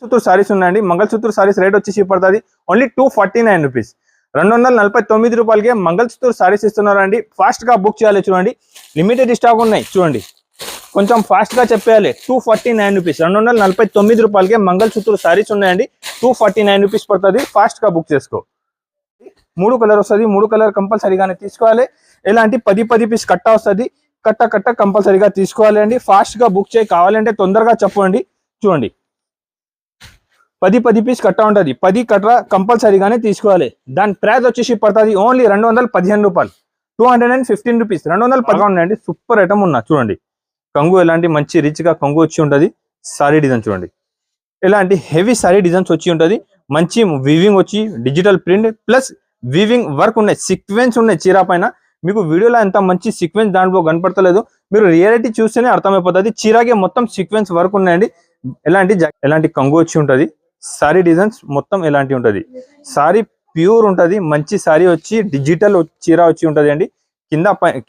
సూత్ర సారీస్ ఉన్నాయండి. మంగళసూత్ర సారీస్ రేట్ వచ్చేసి పడుతుంది ఓన్లీ 249 రూపీస్. 249 రూపాయలకే మంగళసూత్ర సారీస్ ఇస్తున్నారండి. ఫాస్ట్గా బుక్ చేయాలి చూడండి, లిమిటెడ్ స్టాక్ ఉన్నాయి చూడండి, కొంచెం ఫాస్ట్గా చెప్పేయాలి. 249 రూపీస్, 249 రూపాయలకే మంగళసూత్ర సారీస్ ఉన్నాయండి. 249 రూపీస్ పడుతుంది. ఫాస్ట్గా బుక్ చేసుకో. 3 కలర్ వస్తుంది, 3 కలర్ కంపల్సరీగానే తీసుకోవాలి. ఇలాంటి 10 పీస్ కట్ట వస్తుంది, కట్ట కంపల్సరీగా తీసుకోవాలి అండి. ఫాస్ట్గా బుక్ చేయి, కావాలంటే తొందరగా చెప్పండి. చూడండి 10 పీస్ కట్ట ఉంటుంది, 10 కట్ట కంపల్సరీగానే తీసుకోవాలి. దాని ప్రైస్ వచ్చేసి పడుతుంది ఓన్లీ 215 రూపాయలు, 215 రూపీస్. 210 ఉన్నాయండి. సూపర్ ఐటమ్ ఉన్నా చూడండి. కంగు ఎలాంటి మంచి రిచ్గా కంగు వచ్చి ఉంటుంది. సారీ డిజైన్ చూడండి, ఇలాంటి హెవీ సారీ డిజైన్స్ వచ్చి ఉంటుంది. మంచి వీవింగ్ వచ్చి digital print plus weaving work ఉన్నాయి, సీక్వెన్స్ ఉన్నాయి చీర పైన. మీకు వీడియోలో ఎంత మంచి సీక్వెన్స్ దాంట్లో కనపడతలేదు, మీరు రియాలిటీ చూస్తేనే అర్థమైపోతుంది. చీరకే మొత్తం సీక్వెన్స్ వర్క్ ఉన్నాయండి. ఎలాంటి కంగు వచ్చి ఉంటుంది. సారీ డిజైన్స్ మొత్తం ఎలాంటి ఉంటుంది. సారీ ప్యూర్ ఉంటుంది, మంచి సారీ వచ్చి డిజిటల్ చీర వచ్చి ఉంటుంది అండి.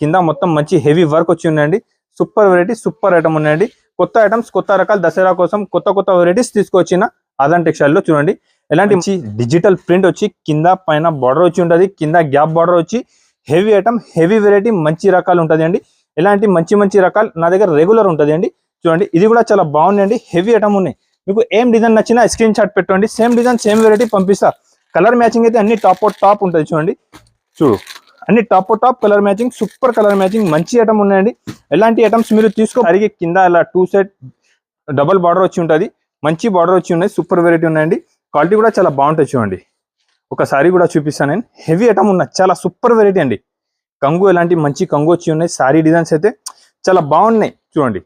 కింద మొత్తం మంచి హెవీ వర్క్ వచ్చి ఉన్నాయండి. సూపర్ వెరైటీ, సూపర్ ఐటమ్ ఉన్నాయండి. కొత్త ఐటమ్స్, కొత్త రకాల దసరా కోసం కొత్త వెరైటీస్ తీసుకొచ్చిన ఆదాన్ టెక్స్టైల్ లో చూడండి. ఎలాంటి మంచి డిజిటల్ ప్రింట్ వచ్చి కింద పైన బార్డర్ వచ్చి ఉంటుంది, కింద గ్యాప్ బార్డర్ వచ్చి హెవీ ఐటమ్, హెవీ వెరైటీ, మంచి రకాలు ఉంటుంది అండి. ఇలాంటి మంచి రకాలు నా దగ్గర రెగ్యులర్ ఉంటుంది అండి. చూడండి ఇది కూడా చాలా బాగుందండి, హెవీ ఐటమ్ ఉన్నాయి. మీకు ఏం డిజైన్ నచ్చినా స్క్రీన్ షాట్ పెట్టండి, సేమ్ డిజైన్ సేమ్ వెరైటీ పంపిస్తా. కలర్ మ్యాచింగ్ అయితే అన్ని టాప్ ఉంటుంది చూడండి. అన్ని top colour matching, super colour matching, మంచి ఐటమ్ ఉన్నాయండి. ఎలాంటి ఐటమ్స్ మీరు తీసుకో. అరిగి కింద అలా 2 సెట్ డబల్ బార్డర్ వచ్చి ఉంటుంది, మంచి బార్డర్ వచ్చి ఉన్నాయి. సూపర్ వెరైటీ ఉన్నాయండి. క్వాలిటీ కూడా చాలా బాగుంటుంది చూడండి. ఒకసారి కూడా చూపిస్తాను నేను. హెవీ ఐటమ్ ఉన్న చాలా సూపర్ వెరైటీ అండి. కంగు ఎలాంటి మంచి కంగు వచ్చి ఉన్నాయి. సారీ డిజైన్స్ అయితే చాలా బాగున్నాయి చూడండి.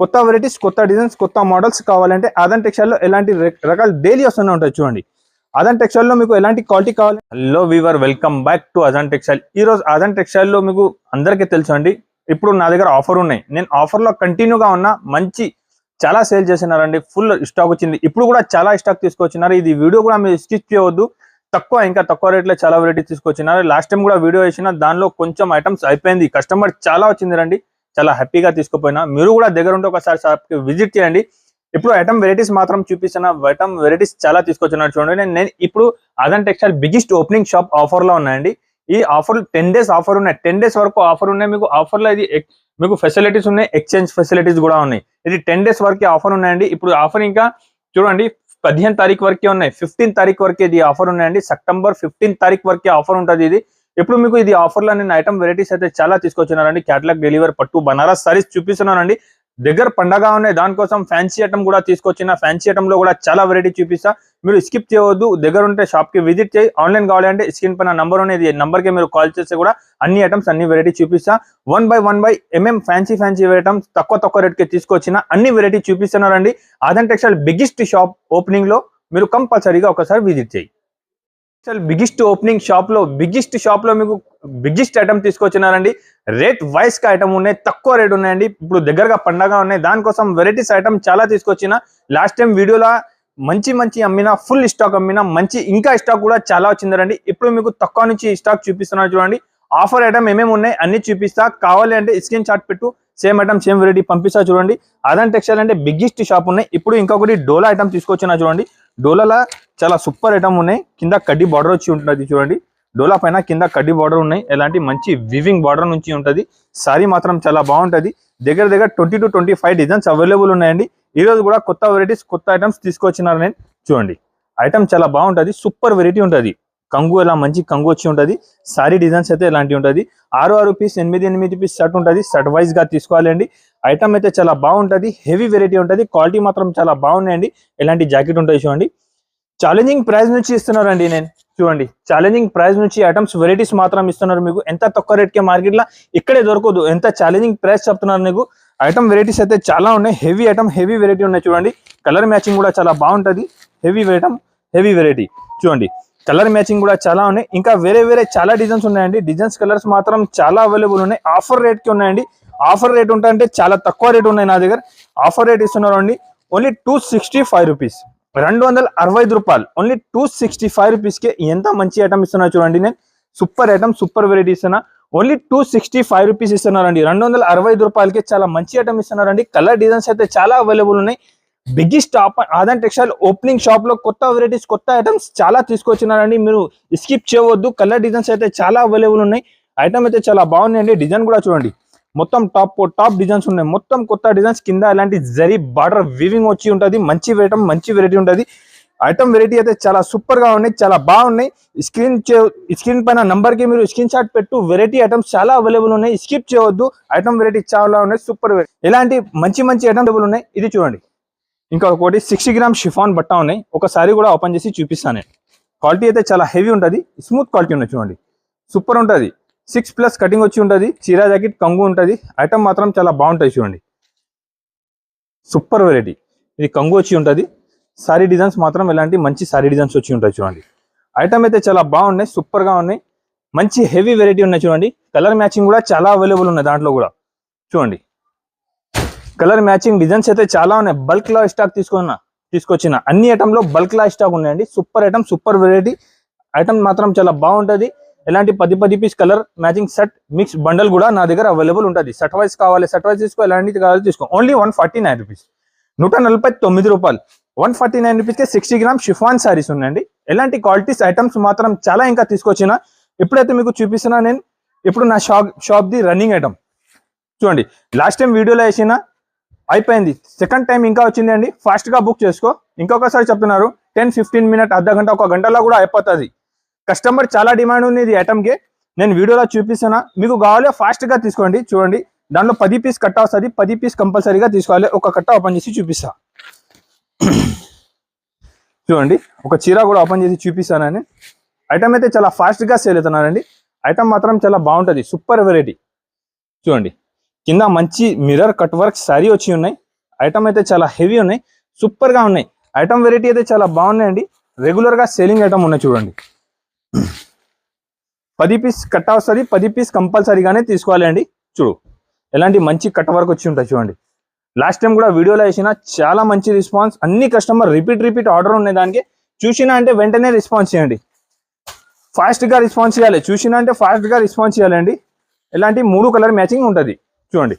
కొత్త వెరైటీస్, కొత్త డిజైన్స్, కొత్త మోడల్స్ కావాలంటే ఆదాన్ టెక్స్టైల్లో ఎలాంటి రకాల డైలీ వస్తూనే ఉంటాయి చూడండి. ఆదాన్ టెక్స్టైల్లో మీకు ఎలాంటి క్వాలిటీ కావాలి. Hello viewer, welcome back to Aadan textile. ఈ రోజు ఆదాన్ టెక్స్టైల్లో మీకు అందరికీ తెలుసు అండి, ఇప్పుడు నా దగ్గర ఆఫర్ ఉన్నాయి. నేను ఆఫర్లో కంటిన్యూగా ఉన్న మంచి చాలా సేల్ చేసినారండి. ఫుల్ స్టాక్ వచ్చింది. ఇప్పుడు కూడా చాలా స్టాక్ తీసుకొచ్చినారు. ఇది వీడియో కూడా మీరు స్కిప్ చేయవద్దు. ఇంకా తక్కువ రేట్లో చాలా వెరైటీస్ తీసుకొచ్చినారు. లాస్ట్ టైం కూడా వీడియో వేసిన దానిలో కొంచెం ఐటమ్స్ అయిపోయింది. కస్టమర్ చాలా వచ్చింది రండి, చాలా హ్యాపీగా తీసుకుపోయినా. మీరు కూడా దగ్గర ఉంటే ఒకసారి షాప్కి విజిట్ చేయండి. ఇప్పుడు ఐటమ్ వెరైటీస్ మాత్రం చూపిస్తున్నా. ఐటమ్ వెరైటీస్ చాలా తీసుకొచ్చినారు చూడండి. నేను ఇప్పుడు Aadan textile biggest opening shop ఆఫర్లో ఉన్నాయండి. ఈ ఆఫర్ 10 డేస్ ఆఫర్ ఉన్నాయి, 10 డేస్ వరకు ఆఫర్ ఉన్నాయి. మీకు ఆఫర్లో ఇది మీకు ఫెసిలిటీస్ ఉన్నాయి, ఎక్స్చేంజ్ ఫెసిలిటీస్ కూడా ఉన్నాయి. ఇది 10 డేస్ వరకే ఆఫర్ ఉన్నాయండి. ఇప్పుడు ఆఫర్ ఇంకా చూడండి 15 తారీఖు వరకే ఉన్నాయి, 15 తారీఖు వరకే ఇది ఆఫర్ ఉన్నాయండి. సెప్టెంబర్ 15 తారీఖు వరకే ఆఫర్ ఉంటుంది ఇది. ఇప్పుడు మీకు ఇది ఆఫర్లో నేను ఐటమ్ వెరైటీస్ అయితే చాలా తీసుకొచ్చినారండి. క్యాటలాగ్ డెలివరీ పట్టు బనారస్ సారీస్ చూపిస్తున్నానండి. దగ్గర పండగ ఉన్నాయి, దానికోసం ఫ్యాన్సీ ఐటమ్ కూడా తీసుకొచ్చిన. ఫ్యాన్సీ ఐటమ్ లో కూడా చాలా వెరైటీ చూపిస్తా. మీరు స్కిప్ చేయవద్దు. దగ్గర ఉంటే షాప్ కి విజిట్ చేయి. ఆన్లైన్ కావాలంటే స్క్రీన్ పైన నంబర్ అనేది, నంబర్ కి మీరు కాల్ చేస్తే కూడా అన్ని ఐటమ్స్, అన్ని వెరైటీ చూపిస్తా. 1 బై 1 ఫ్యాన్సీ ఐటమ్స్ తక్కువ రేట్ కి తీసుకొచ్చిన అన్ని వెరైటీ చూపిస్తున్నారండి. Aadan textile biggest shop opening లో మీరు కంపల్సరీగా ఒకసారి విజిట్ చేయి. బిగ్గెస్ట్ ఓపెనింగ్ షాప్ లో మీకు బిగ్గెస్ట్ ఐటమ్ తీసుకొచ్చినారండి. రేట్ వైస్ గా ఐటమ్ ఉన్నాయి, తక్కువ రేట్ ఉన్నాయండి. ఇప్పుడు దగ్గరగా పండగ ఉన్నాయి, దానికోసం వెరైటీస్ ఐటమ్ చాలా తీసుకొచ్చిన. లాస్ట్ టైం వీడియోలో మంచి అమ్మినా, ఫుల్ స్టాక్ అమ్మినా, ఇంకా స్టాక్ కూడా చాలా వచ్చిందండి. ఇప్పుడు మీకు తక్కువ నుంచి స్టాక్ చూపిస్తున్నారు చూడండి. ఆఫర్ ఐటమ్ ఏమేమి ఉన్నాయి అన్ని చూపిస్తా. కావాలి అంటే స్క్రీన్ షాట్ పెట్టు, సేమ్ ఐటమ్ సేమ్ వెరైటీ పంపిస్తా చూడండి. ఆదాన్ టెక్స్టైల్ అంటే బిగ్గెస్ట్ షాప్ ఉన్నాయి. ఇప్పుడు ఇంకొకటి డోలా ఐటమ్ తీసుకొచ్చినా చూడండి. డోలాలో చాలా సూపర్ ఐటమ్ ఉన్నాయి. కింద కడ్డీ బార్డర్ వచ్చి ఉంటుంది చూడండి. డోలా పైన కింద కడ్డీ బార్డర్ ఉన్నాయి. ఎలాంటి మంచి వివింగ్ బార్డర్ నుంచి ఉంటుంది. సారీ మాత్రం చాలా బాగుంటుంది. దగ్గర 20 to 25 డిజైన్స్ అవైలబుల్ ఉన్నాయండి. ఈ రోజు కూడా కొత్త వెరైటీస్, కొత్త ఐటమ్స్ తీసుకొచ్చినారు నేను చూడండి. ఐటమ్ చాలా బాగుంటుంది, సూపర్ వెరైటీ ఉంటుంది. కంగు ఎలా మంచి కంగు వచ్చి ఉంటుంది. సారీ డిజైన్స్ అయితే ఎలాంటి ఉంటుంది. 6 పీస్, 8 పీస్ సెట్ ఉంటుంది. సెట్ వైజ్ గా తీసుకోవాలండి. ఐటమ్ అయితే చాలా బాగుంటుంది, హెవీ వెరైటీ ఉంటుంది. క్వాలిటీ మాత్రం చాలా బాగున్నాయండి. ఎలాంటి జాకెట్ ఉంటుంది చూడండి. ఛాలెంజింగ్ ప్రైస్ నుంచి ఇస్తున్నారండి నేను చూడండి. ఛాలెంజింగ్ ప్రైస్ నుంచి ఐటమ్స్ వెరైటీస్ మాత్రం ఇస్తున్నారు. మీకు ఎంత తక్కువ రేట్కి మార్కెట్లో ఇక్కడే దొరకదు. ఎంత ఛాలెంజింగ్ ప్రైస్ చెప్తున్నారు మీకు. ఐటమ్ వెరైటీస్ అయితే చాలా ఉన్నాయి. హెవీ ఐటమ్, హెవీ వెరైటీ ఉన్నాయి చూడండి. కలర్ మ్యాచింగ్ కూడా చాలా బాగుంటుంది. హెవీ ఐటమ్, హెవీ వెరైటీ చూడండి. కలర్ మ్యాచింగ్ కూడా చాలా ఉన్నాయి. ఇంకా వేరే చాలా డిజైన్స్ ఉన్నాయండి. డిజైన్స్, కలర్స్ మాత్రం చాలా అవైలబుల్ ఉన్నాయి. ఆఫర్ రేట్కి ఉన్నాయండి. ఆఫర్ రేట్ ఉంటాయంటే చాలా తక్కువ రేట్ ఉన్నాయి నా దగ్గర. ఆఫర్ రేట్ ఇస్తున్నారు అండి ఓన్లీ 265 రూపీస్, 265 రూపాయలు. ఓన్లీ 265 రూపీస్కి ఎంత మంచి ఐటమ్ ఇస్తున్నా చూడండి. నేను సూపర్ ఐటమ్, సూపర్ వెరైటీ ఇస్తున్నా. ఓన్లీ 265 రూపీస్ ఇస్తున్నారండి. 265 రూపాయలకి చాలా మంచి ఐటమ్ ఇస్తున్నారండి. కలర్ డిజైన్స్ అయితే చాలా అవైలబుల్ ఉన్నాయి. Biggest top Aadan textile opening shop లో కొత్త వెరైటీస్ కొత్త ఐటమ్స్ చాలా తీసుకొచ్చినారండి. మీరు స్కిప్ చేయవద్దు. కలర్ డిజైన్స్ అయితే చాలా అవైలబుల్ ఉన్నాయి. ఐటమ్ అయితే చాలా బాగున్నాయండి. డిజైన్ కూడా చూడండి, మొత్తం టాప్ డిజైన్స్ ఉన్నాయి. మొత్తం కొత్త డిజైన్స్ కింద ఇలాంటి జరీ బార్డర్ వీవింగ్ వచ్చి ఉంటుంది. మంచి వెరైటీ ఉంటుంది. ఐటమ్ వెరైటీ అయితే చాలా సూపర్ గా ఉన్నాయి, చాలా బాగున్నాయి. స్క్రీన్ పైన నంబర్ కి మీరు స్క్రీన్ షాట్ పెట్టు. వెరైటీ ఐటమ్స్ చాలా అవైలబుల్ ఉన్నాయి. స్కిప్ చేయవద్దు. ఐటమ్ వెరైటీ చాలా ఉన్నాయి. Super variety. ఇలాంటి మంచి ఐటమ్ అవైలబుల్ ఉన్నాయి. ఇది చూడండి, ఇంకా ఒకటి 60 గ్రామ్ షిఫాన్ బట్ట ఉన్నాయి. ఒకసారి కూడా ఓపెన్ చేసి చూపిస్తాను. క్వాలిటీ అయితే చాలా హెవీ ఉంటుంది. స్మూత్ క్వాలిటీ ఉన్నాయి. చూడండి, సూపర్ ఉంటుంది. 6+ కటింగ్ వచ్చి ఉంటుంది. చీరా జాకెట్ కంగు ఉంటుంది. ఐటమ్ మాత్రం చాలా బాగుంటుంది. చూడండి, సూపర్ వెరైటీ. ఇది కంగు వచ్చి ఉంటుంది. సారీ డిజైన్స్ మాత్రం ఇలాంటి మంచి సారీ డిజైన్స్ వచ్చి ఉంటాయి. చూడండి, ఐటమ్ అయితే చాలా బాగున్నాయి. సూపర్ గా ఉన్నాయి. మంచి హెవీ వెరైటీ ఉన్నాయి. చూడండి, కలర్ మ్యాచింగ్ కూడా చాలా అవైలబుల్ ఉన్నాయి. దాంట్లో కూడా చూడండి, కలర్ మ్యాచింగ్ డిజైన్స్ అయితే చాలా ఉన్నాయి. బల్క్ లో స్టాక్ తీసుకొచ్చిన అన్ని ఐటమ్ లో బల్క్ లా స్టాక్ ఉన్నాయండి. Super item, super variety. Item మాత్రం చాలా బాగుంటది. ఇలాంటి 10 piece colour matching set mix bundle కూడా నా దగ్గర అవైలబుల్ ఉంటుంది. సెట్ వైజ్ కావాలి సెట్ వైజ్ తీసుకో, ఎలాంటి కావాలి తీసుకో. ఓన్లీ 149 రూపీస్, 149 రూపాయలు. 149 రూపీస్కే 60 గ్రామ్ షిఫాన్ సారీస్ ఉన్నాయండి. ఎలాంటి క్వాలిటీస్ ఐటమ్స్ మాత్రం చాలా ఇంకా తీసుకొచ్చిన. ఎప్పుడైతే మీకు చూపిస్తున్నా నేను, ఇప్పుడు నా షాప్ ది రన్నింగ్ ఐటమ్ చూడండి. లాస్ట్ టైం వీడియోలో వేసిన అయిపోయింది. సెకండ్ టైం ఇంకా వచ్చింది అండి. ఫాస్ట్ గా బుక్ చేసుకో. ఇంకొకసారి చెప్తున్నారు 10-15 మినిట్, అర్ధ గంట, 1 గంటలో కూడా అయిపోతుంది. కస్టమర్ చాలా డిమాండ్ ఉంది ఇది ఐటమ్కి. నేను వీడియోలో చూపిస్తున్నా. మీకు కావాలి ఫాస్ట్ గా తీసుకోండి. చూడండి, దాంట్లో 10 పీస్ కట్ట వస్తుంది. 10 పీస్ కంపల్సరీగా తీసుకోవాలి. ఒక కట్ట ఓపెన్ చేసి చూపిస్తా. చూడండి, ఒక చీర కూడా ఓపెన్ చేసి చూపిస్తానని. ఐటమ్ అయితే చాలా ఫాస్ట్ గా సేల్ అవుతున్నారండి. ఐటమ్ మాత్రం చాలా బాగుంటుంది. Super variety. చూడండి, కింద మంచి మిర్రర్ కట్ వర్క్ సారీ వచ్చి ఉన్నాయి. ఐటమ్ అయితే చాలా హెవీ ఉన్నాయి. సూపర్ గా ఉన్నాయి. ఐటమ్ వెరైటీ అయితే చాలా బాగున్నాయండి. రెగ్యులర్ గా సేలింగ్ ఐటమ్ ఉన్నాయి. చూడండి, 10 పీస్ కట్ట వస్తుంది. 10 పీస్ కంపల్సరీగానే తీసుకోవాలి అండి. చూడు, ఎలాంటి మంచి కట్ వర్క్ వచ్చి ఉంటాయి. చూడండి, లాస్ట్ టైం కూడా వీడియోలో వేసిన చాలా మంచి రెస్పాన్స్. అన్ని కస్టమర్ రిపీట్ ఆర్డర్ ఉన్నాయి. దానికి చూసినా అంటే వెంటనే రెస్పాన్స్ చేయండి. ఫాస్ట్ గా రెస్పాన్స్ చేయాలి. చూసినా అంటే ఫాస్ట్ గా రెస్పాన్స్ చేయాలండి. ఇలాంటి 3 కలర్ మ్యాచింగ్ ఉంటుంది. చూడండి,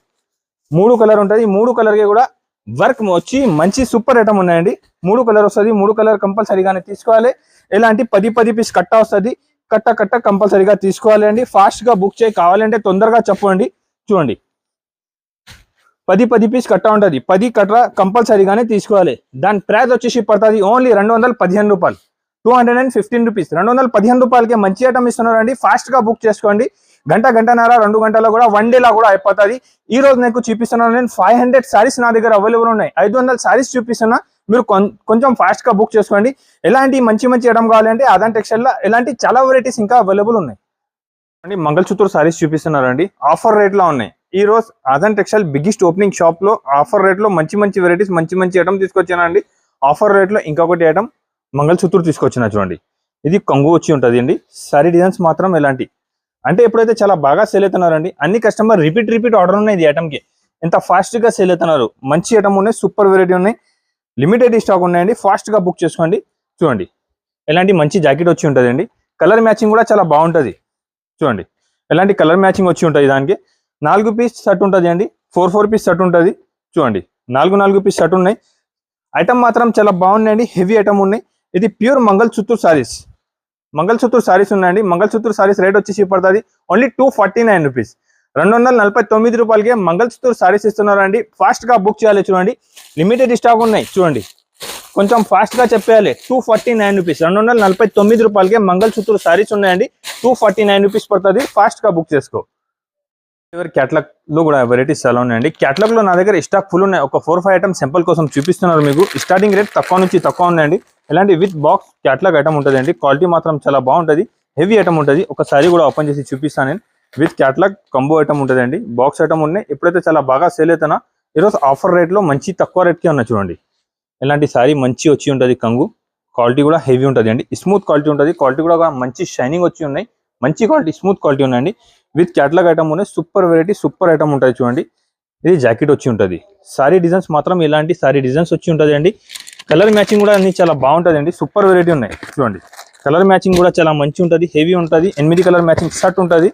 3 కలర్ ఉంటుంది. 3 కలర్కి కూడా వర్క్ వచ్చి మంచి సూపర్ ఐటమ్ ఉన్నాయండి. 3 కలర్ వస్తుంది. 3 కలర్ కంపల్సరీగానే తీసుకోవాలి. ఇలాంటి 10 పీస్ కట్ట వస్తుంది. కట్ట కంపల్సరీగా తీసుకోవాలి అండి. ఫాస్ట్ గా బుక్ చేయి. కావాలంటే తొందరగా చెప్పండి. చూడండి, 10 పీస్ కట్ట ఉంటుంది. 10 కట్ట కంపల్సరీగానే తీసుకోవాలి. దాని ప్రైస్ వచ్చేసి పడుతుంది ఓన్లీ 215 రూపాయలు, 215 రూపీస్. 215 రూపాయలకి మంచి ఐటమ్ ఇస్తున్నారు అండి. ఫాస్ట్ గా బుక్ చేసుకోండి. గంటన్నర 2 గంటలో కూడా 1 డేలా కూడా అయిపోతుంది. ఈ రోజు నాకు చూపిస్తున్నాను నేను 500 సారీస్ నా దగ్గర అవైలబుల్ ఉన్నాయి. 500 సారీస్ చూపిస్తున్నా. మీరు కొంచెం ఫాస్ట్ గా బుక్ చేసుకోండి. ఎలాంటి మంచి ఐటమ్ కావాలంటే ఆదాన్ టెక్స్టైల్ లో ఎలాంటి చాలా వెరైటీస్ ఇంకా అవైలబుల్ ఉన్నాయి అండి. మంగళసూత్ర సారీస్ చూపిస్తున్నారండి. ఆఫర్ రేట్ లో ఉన్నాయి. ఈ రోజు Aadan textile biggest opening shop లో ఆఫర్ రేట్ లో మంచి వెరైటీస్ మంచి ఐటమ్ తీసుకొచ్చానండి. ఆఫర్ రేట్ లో ఇంకొకటి ఐటమ్ మంగళసూత్ర తీసుకొచ్చిన. చూడండి, ఇది కొంగు వచ్చి ఉంటుంది అండి. సారీ డిజైన్స్ మాత్రం ఎలాంటి అంటే ఎప్పుడైతే చాలా బాగా సేల్ అవుతున్నారండి. అన్ని కస్టమర్ రిపీట్ ఆర్డర్ ఉన్నాయి. ఇది ఐటమ్కి ఎంత ఫాస్ట్ గా సేల్ అవుతున్నారు. మంచి ఐటమ్ ఉన్నాయి. సూపర్ వెరైటీ ఉన్నాయి. లిమిటెడ్ స్టాక్ ఉన్నాయండి. ఫాస్ట్ గా బుక్ చేసుకోండి. చూడండి, ఎలాంటి మంచి జాకెట్ వచ్చి ఉంటుంది అండి. కలర్ మ్యాచింగ్ కూడా చాలా బాగుంటుంది. చూడండి, ఎలాంటి కలర్ మ్యాచింగ్ వచ్చి ఉంటుంది. దానికి 4 పీస్ షర్ట్ ఉంటుంది అండి. 4 పీస్ షర్ట్ ఉంటుంది. చూడండి, 4 పీస్ షర్ట్ ఉన్నాయి. ఐటమ్ మాత్రం చాలా బాగున్నాయండి. హెవీ ఐటమ్ ఉన్నాయి. ఇది ప్యూర్ మంగళసూత్ర సారీస్. మంగళసూత్ర సారీస్ ఉన్నాయండి. మంగళసూత్ర సారీస్ రేట్ వచ్చేసి పడుతుంది ఓన్లీ 249 రూపీస్, 249 రూపాయలకి మంగళసూత్ర సారీస్ ఇస్తున్నారండి. ఫాస్ట్ గా బుక్ చేయాలి. చూడండి, లిమిటెడ్ స్టాక్ ఉన్నాయి. చూడండి, కొంచెం ఫాస్ట్ గా చెప్పేయాలి. 249 రూపీస్, 249 రూపాయలకి మంగళసూత్ర సారీస్ ఉన్నాయండి. 249 రూపీస్ పడుతుంది. ఫాస్ట్ గా బుక్ చేసుకో. క్యాటలాగ్ లో కూడా వెరైటీస్ చాలా ఉన్నాయండి. క్యాటలాగ్ లో నా దగ్గర స్టాక్ ఫుల్ ఉన్నాయి. ఒక 4-5 ఐటమ్ సింపుల్ కోసం చూపిస్తున్నారు మీకు. స్టార్టింగ్ రేట్ తక్కువ నుంచి తక్కువ ఉన్నాయండి. ఇలాంటి విత్ బాక్స్ క్యాటలాగ్ ఐటమ్ ఉంటుంది అండి. క్వాలిటీ మాత్రం చాలా బాగుంటుంది. హెవీ ఐటమ్ ఉంటుంది. ఒకసారి కూడా ఓపెన్ చేసి చూపిస్తాను నేను. విత్ క్యాటలాగ్ కంబో ఐటమ్ ఉంటుంది అండి. బాక్స్ ఐటమ్ ఉన్నాయి. ఎప్పుడైతే చాలా బాగా సేల్ అవుతున్నా. ఈరోజు ఆఫర్ రేట్ లో మంచి తక్కువ రేట్కి ఉన్నాయి. చూడండి, ఇలాంటి సారీ మంచి వచ్చి ఉంటుంది. కంగు క్వాలిటీ కూడా హెవీ ఉంటుంది అండి. స్మూత్ క్వాలిటీ ఉంటుంది. క్వాలిటీ కూడా మంచి షైనింగ్ వచ్చి ఉన్నాయి. మంచి క్వాలిటీ స్మూత్ క్వాలిటీ ఉన్నాయండి. విత్ క్యాటలాగ్ ఐటమ్ ఉన్నాయి. సూపర్ వెరైటీ సూపర్ ఐటమ్ ఉంటుంది. చూడండి, ఇది జాకెట్ వచ్చి ఉంటుంది. సారీ డిజైన్స్ మాత్రం ఇలాంటి సారీ డిజైన్స్ వచ్చి ఉంటుంది అండి. కలర్ మ్యాచింగ్ కూడా అన్ని చాలా బాగుంటుంది అండి. సూపర్ వెరైటీ ఉన్నాయి. చూడండి, కలర్ మ్యాచింగ్ కూడా చాలా మంచి ఉంటుంది. హెవీ ఉంటుంది. 8 కలర్ మ్యాచింగ్ షర్ట్ ఉంటుంది.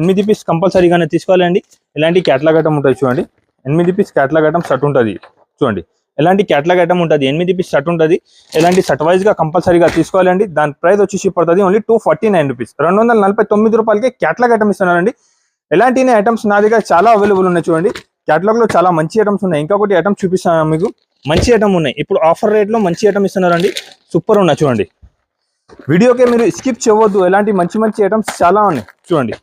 8 పీస్ కంపల్సరీగానే తీసుకోవాలండి. ఇలాంటి క్యాటలాగ్ ఐటమ్ ఉంటుంది. చూడండి, 8 పీస్ క్యాటలాగ్ ఐటమ్ షర్ట్ ఉంటుంది. చూడండి, ఎలాంటి క్యాటలాగ్ ఐటమ్ ఉంటుంది, 8 పీస్ షర్ట్ ఉంటుంది. ఎలాంటి షర్ట్ వైజ్ గా కంపల్సరీగా తీసుకోవాలండి. దాని ప్రైస్ వచ్చేసి పడుతుంది ఓన్లీ 249 రూపీస్. 249 రూపాయలకి క్యాటలాగ్ ఐటమ్ ఇస్తున్నారండి. ఎలాంటి ఐటమ్స్ నా దగ్గర చాలా అవైలబుల్ ఉన్నాయి చూడండి. క్యాటలాగ్ లో చాలా మంచి ఐటమ్స్ ఉన్నాయి. ఇంకొకటి ఐటమ్ చూపిస్తాను మీకు, మంచి ఐటమ్ ఉన్నాయి. ఇప్పుడు ఆఫర్ రేట్ లో మంచి ఐటమ్ ఇస్తున్నారండి, సూపర్ ఉన్నాయి చూడండి. వీడియోకి మీరు స్కిప్ చేయవద్దు, ఎలాంటి మంచి మంచి ఐటమ్స్ చాలా ఉన్నాయి చూడండి.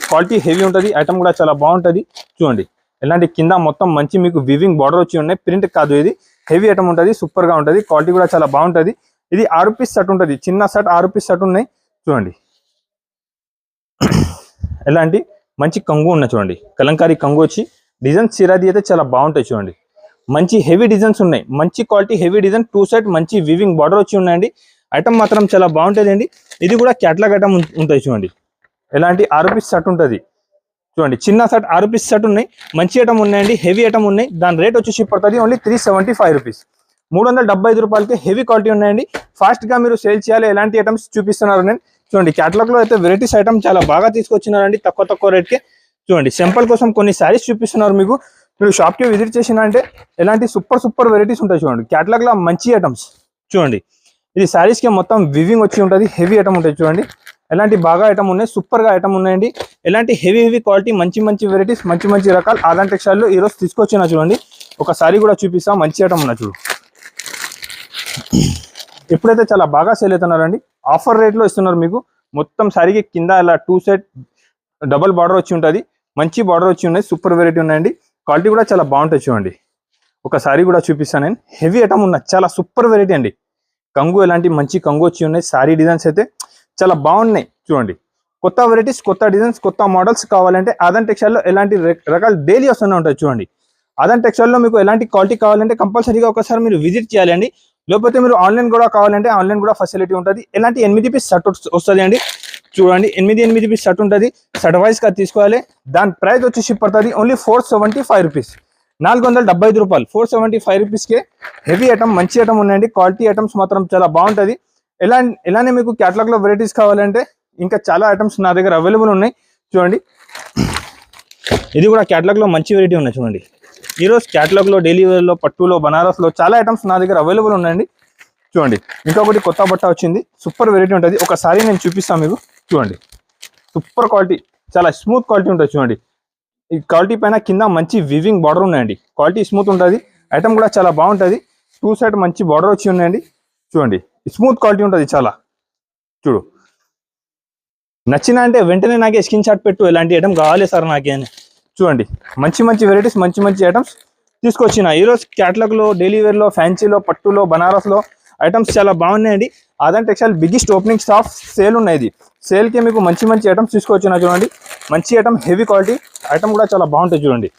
క్వాలిటీ హెవీ ఉంటుంది, ఐటమ్ కూడా చాలా బాగుంటుంది చూడండి. ఎలాంటి కింద మొత్తం మంచి మీకు వివింగ్ బార్డర్ వచ్చి ఉన్నాయి, ప్రింట్ కాదు, ఇది హెవీ ఐటమ్ ఉంటుంది, సూపర్ గా ఉంటుంది. క్వాలిటీ కూడా చాలా బాగుంటుంది. ఇది 6 పీస్ సెట్ ఉంటుంది, చిన్న సెట్ 6 పీస్ సెట్ ఉన్నాయి చూడండి. ఎలాంటి మంచి కంగు ఉన్నాయి చూడండి, కలంకారీ కంగు వచ్చి డిజైన్ సిరాది అయితే చాలా బాగుంటాయి చూడండి. మంచి హెవీ డిజైన్స్ ఉన్నాయి, మంచి క్వాలిటీ హెవీ డిజైన్ 2 సెట్ మంచి వివింగ్ బార్డర్ వచ్చి ఉన్నాయండి. ఐటమ్ మాత్రం చాలా బాగుంటుంది అండి. ఇది కూడా క్యాటలాగ్ ఐటమ్ ఉంటాయి చూడండి. ఎలాంటి 6 పీస్ సెట్ ఉంటుంది చూడండి, చిన్న సెట్ 6 పీస్ సెట్ ఉన్నాయి, మంచి ఐటమ్ ఉన్నాయండి, హెవీ ఐటమ్ ఉన్నాయి. దాని రేట్ వచ్చేసి పడుతుంది ఓన్లీ 375 రూపీస్. 375 రూపాయలకి హెవీ క్వాలిటీ ఉన్నాయండి. ఫాస్ట్ గా మీరు సేల్ చేయాలి. ఎలాంటి ఐటమ్స్ చూపిస్తున్నారు నేను చూడండి. క్యాటలాగ్ లో అయితే వెరైటీస్ ఐటమ్ చాలా బాగా తీసుకొచ్చినారండి, తక్కువ రేట్కి చూడండి. సింపుల్ కోసం కొన్ని శారీస్ చూపిస్తున్నారు మీకు. మీరు షాప్ కి విజిట్ చేసిన అంటే ఎలాంటి సూపర్ వెరైటీస్ ఉంటాయి చూడండి. క్యాటలాగ్ లో మంచి ఐటమ్స్ చూడండి. ఇది శారీస్ కి మొత్తం వివింగ్ వచ్చి ఉంటుంది, హెవీ ఐటమ్ ఉంటాయి చూడండి. ఎలాంటి బాగా ఐటమ్ ఉన్నాయి, సూపర్ గా ఐటమ్ ఉన్నాయండి. ఎలాంటి హెవీ క్వాలిటీ మంచి వెరైటీస్ మంచి రకాలు ఆదాన్ టెక్స్టైల్ లో ఈ రోజు తీసుకొచ్చినా చూడండి. ఒక సారీ కూడా చూపిస్తా, మంచి ఐటమ్ ఉన్నా చూడు. ఎప్పుడైతే చాలా బాగా సేల్ అవుతున్నారండి, ఆఫర్ రేట్ లో ఇస్తున్నారు మీకు. మొత్తం సారీకి కింద ఇలా 2 సెట్ డబల్ బార్డర్ వచ్చి ఉంటుంది, మంచి బార్డర్ వచ్చి ఉన్నాయి, సూపర్ వెరైటీ ఉన్నాయండి. క్వాలిటీ కూడా చాలా బాగుంటుంది చూడండి. ఒక సారీ కూడా చూపిస్తాను నేను, హెవీ ఐటమ్ ఉన్న చాలా సూపర్ వెరైటీ అండి. కంగు ఎలాంటి మంచి కంగు వచ్చి ఉన్నాయి. సారీ డిజైన్స్ అయితే చాలా బాగున్నాయి చూడండి. కొత్త వెరైటీస్, కొత్త డిజైన్స్, కొత్త మోడల్స్ కావాలంటే ఆదాన్ టెక్స్టైల్ లో ఎలాంటి రకాలు డైలీ వస్తూనే ఉంటాయి చూడండి. ఆదాన్ టెక్స్టైల్ లో మీకు ఎలాంటి క్వాలిటీ కావాలంటే కంపల్సరీగా ఒకసారి మీరు విజిట్ చేయాలండి. లేకపోతే మీరు ఆన్లైన్ కూడా కావాలంటే ఆన్లైన్ కూడా ఫెసిలిటీ ఉంటుంది. ఎలాంటి 8 పీస్ షర్ట్ వస్తుంది అండి చూడండి. 8 పీస్ షర్ట్ ఉంటుంది, షర్ట్ వైజ్ గా తీసుకోవాలి. దాని ప్రైస్ వచ్చేసి పడుతుంది ఓన్లీ 475 రూపీస్. 475 రూపాయలు. 475 రూపీస్కే హెవీ ఐటమ్ మంచి ఐటమ్ ఉన్నాయండి. క్వాలిటీ ఐటమ్స్ మాత్రం చాలా బాగుంటుంది. ఇలానే మీకు క్యాటలాగ్ లో వెరైటీస్ కావాలంటే ఇంకా చాలా ఐటమ్స్ నా దగ్గర అవైలబుల్ ఉన్నాయి చూడండి. ఇది కూడా క్యాటలాగ్ లో మంచి వెరైటీ ఉన్నాయి చూడండి. ఈరోజు క్యాటలాగ్ లో డైలీ వేర్ లో, పట్టులో, బనారస్ లో చాలా ఐటమ్స్ నా దగ్గర అవైలబుల్ ఉన్నాయండి చూడండి. ఇంకొకటి కొత్త బట్ట వచ్చింది, సూపర్ వెరైటీ ఉంటుంది. ఒకసారి నేను చూపిస్తాను మీకు చూడండి. సూపర్ క్వాలిటీ, చాలా స్మూత్ క్వాలిటీ ఉంటుంది చూడండి. ఈ క్వాలిటీ పైన కింద మంచి వివింగ్ బార్డర్ ఉన్నాయండి. క్వాలిటీ స్మూత్ ఉంటుంది, ఐటమ్ కూడా చాలా బాగుంటుంది. 2 సెట్ మంచి బార్డర్ వచ్చి ఉన్నాయండి చూడండి. స్మూత్ క్వాలిటీ ఉంటుంది చాలా చూడు. నచ్చిన అంటే వెంటనే నాకే స్క్రీన్ షాట్ పెట్టు, ఎలాంటి ఐటమ్ కావాలి సార్ నాకే అని చూడండి. మంచి వెరైటీస్ మంచి ఐటమ్స్ తీసుకొచ్చిన ఈరోజు క్యాటలాగ్ లో, డైలీ వేర్ లో, ఫ్యాన్సీలో, పట్టులో, బనారస్ లో ఐటమ్స్ చాలా బాగున్నాయండి. Aadan textile biggest opening staff sale ఉన్నాయి. ఇది సేల్ కి మీకు మంచి ఐటమ్స్ తీసుకొచ్చిన చూడండి. మంచి ఐటమ్, హెవీ క్వాలిటీ ఐటమ్ కూడా చాలా బాగుంటుంది చూడండి.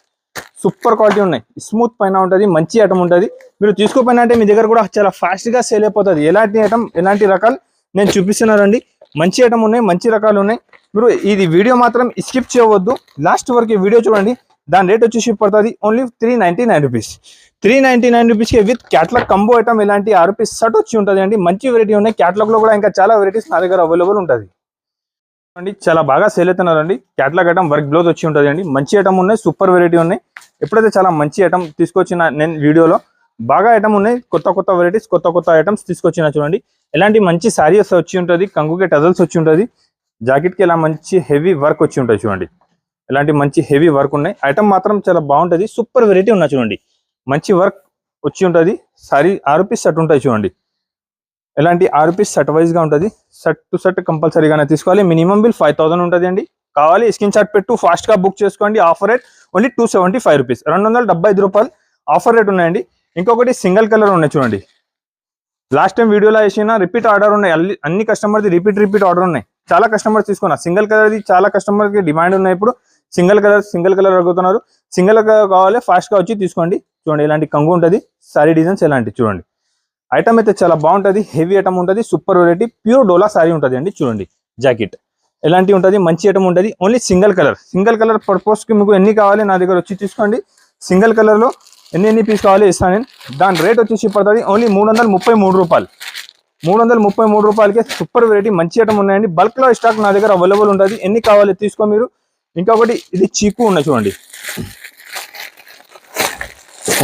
సూపర్ క్వాలిటీ ఉన్నాయి, స్మూత్ పైన ఉంటుంది, మంచి ఐటమ్ ఉంటుంది. మీరు తీసుకోపోయినా అంటే మీ దగ్గర కూడా చాలా ఫాస్ట్ గా సేల్ అయిపోతుంది. ఎలాంటి ఐటమ్, ఎలాంటి రకాలు నేను చూపిస్తున్నానండి. మంచి ఐటమ్ ఉన్నాయి, మంచి రకాలు ఉన్నాయి. మీరు ఇది వీడియో మాత్రం స్కిప్ చేయవద్దు, లాస్ట్ వరకు వీడియో చూడండి. దాని రేట్ వచ్చేసి పడుతుంది ఓన్లీ 399 రూపీస్. 399 రూపీస్కి విత్ క్యాటలాగ్ కంబో ఐటమ్ ఇలాంటి 6 పీస్ షర్ట్ వచ్చి ఉంటుంది అండి. మంచి వెరైటీ ఉన్నాయి. క్యాటలాగ్ లో కూడా ఇంకా చాలా వెరైటీస్ నా దగ్గర అవైలబుల్ ఉంటుంది అండి. చాలా బాగా సేల్ అవుతున్నారండి. క్యాటలాగ్ ఐటమ్ వర్క్ బ్లౌజ్ వచ్చి ఉంటుంది అండి. మంచి ఐటమ్ ఉన్నాయి, సూపర్ వెరైటీ ఉన్నాయి. ఎప్పుడైతే చాలా మంచి ఐటమ్ తీసుకొచ్చిన నేను వీడియోలో బాగా ఐటమ్ ఉన్నాయి. కొత్త వెరైటీస్, కొత్త ఐటమ్స్ తీసుకొచ్చిన చూడండి. ఎలాంటి మంచి శారీస్ వచ్చి ఉంటుంది, కంగుకే టజల్స్ వచ్చి ఉంటుంది, జాకెట్ కి ఇలా మంచి హెవీ వర్క్ వచ్చి ఉంటుంది చూడండి. ఎలాంటి మంచి హెవీ వర్క్ ఉన్నాయి. ఐటమ్ మాత్రం చాలా బాగుంటుంది, సూపర్ వెరైటీ ఉన్నాయి చూడండి. మంచి వర్క్ వచ్చి ఉంటుంది. సారీ 6 పీస్ సెట్ ఉంటాయి చూడండి. ఎలాంటి 6 పీస్ సెట్ వైజ్ గా ఉంటుంది. సెట్ టు సెట్ కంపల్సరీగానే తీసుకోవాలి. మినిమం బిల్ 5000 ఉంటుంది అండి. కావాలి స్క్రీన్ షాట్ పెట్టు, ఫాస్ట్ గా బుక్ చేసుకోండి. Offer rate only 275 rupees. 275 రూపాయలు ఆఫర్ రేట్ ఉన్నాయండి. ఇంకొకటి సింగిల్ కలర్ ఉన్నాయి చూడండి. లాస్ట్ టైం వీడియోలో వేసిన రిపీట్ ఆర్డర్ ఉన్నాయి. అన్ని కస్టమర్ది రిపీట్ ఆర్డర్ ఉన్నాయి. చాలా కస్టమర్స్ తీసుకున్నా. సింగిల్ కలర్ది చాలా కస్టమర్ కి డిమాండ్ ఉన్నాయి. ఇప్పుడు సింగిల్ కలర్ అడుగుతున్నారు. సింగిల్ కలర్ కావాలి, ఫాస్ట్ గా వచ్చి తీసుకోండి చూడండి. ఇలాంటి కంగు ఉంటుంది, సారీ డిజైన్స్ ఎలాంటి చూడండి. ఐటమ్ అయితే చాలా బాగుంటుంది, హెవీ ఐటమ్ ఉంటుంది, సూపర్ వెరైటీ. ప్యూర్ డోలా సారీ ఉంటుంది అండి చూడండి. జాకెట్ ఎలాంటి ఉంటుంది, మంచి ఐటమ్ ఉంటుంది. ఓన్లీ సింగిల్ కలర్ పర్పస్ కి మీకు ఎన్ని కావాలి నా దగ్గర వచ్చి తీసుకోండి. సింగిల్ కలర్ లో ఎన్ని పీస్ కావాలి ఇస్తాను నేను. దాని రేట్ వచ్చేసి పడుతుంది ఓన్లీ 333 రూపాయలు. 333 రూపాయలకి సూపర్ వెరైటీ మంచి ఐటమ్ ఉన్నాయండి. బల్క్ లో స్టాక్ నా దగ్గర అవైలబుల్ ఉంటుంది. ఎన్ని కావాలి తీసుకో మీరు. ఇంకొకటి ఇది చీకు ఉన్నాయి చూడండి.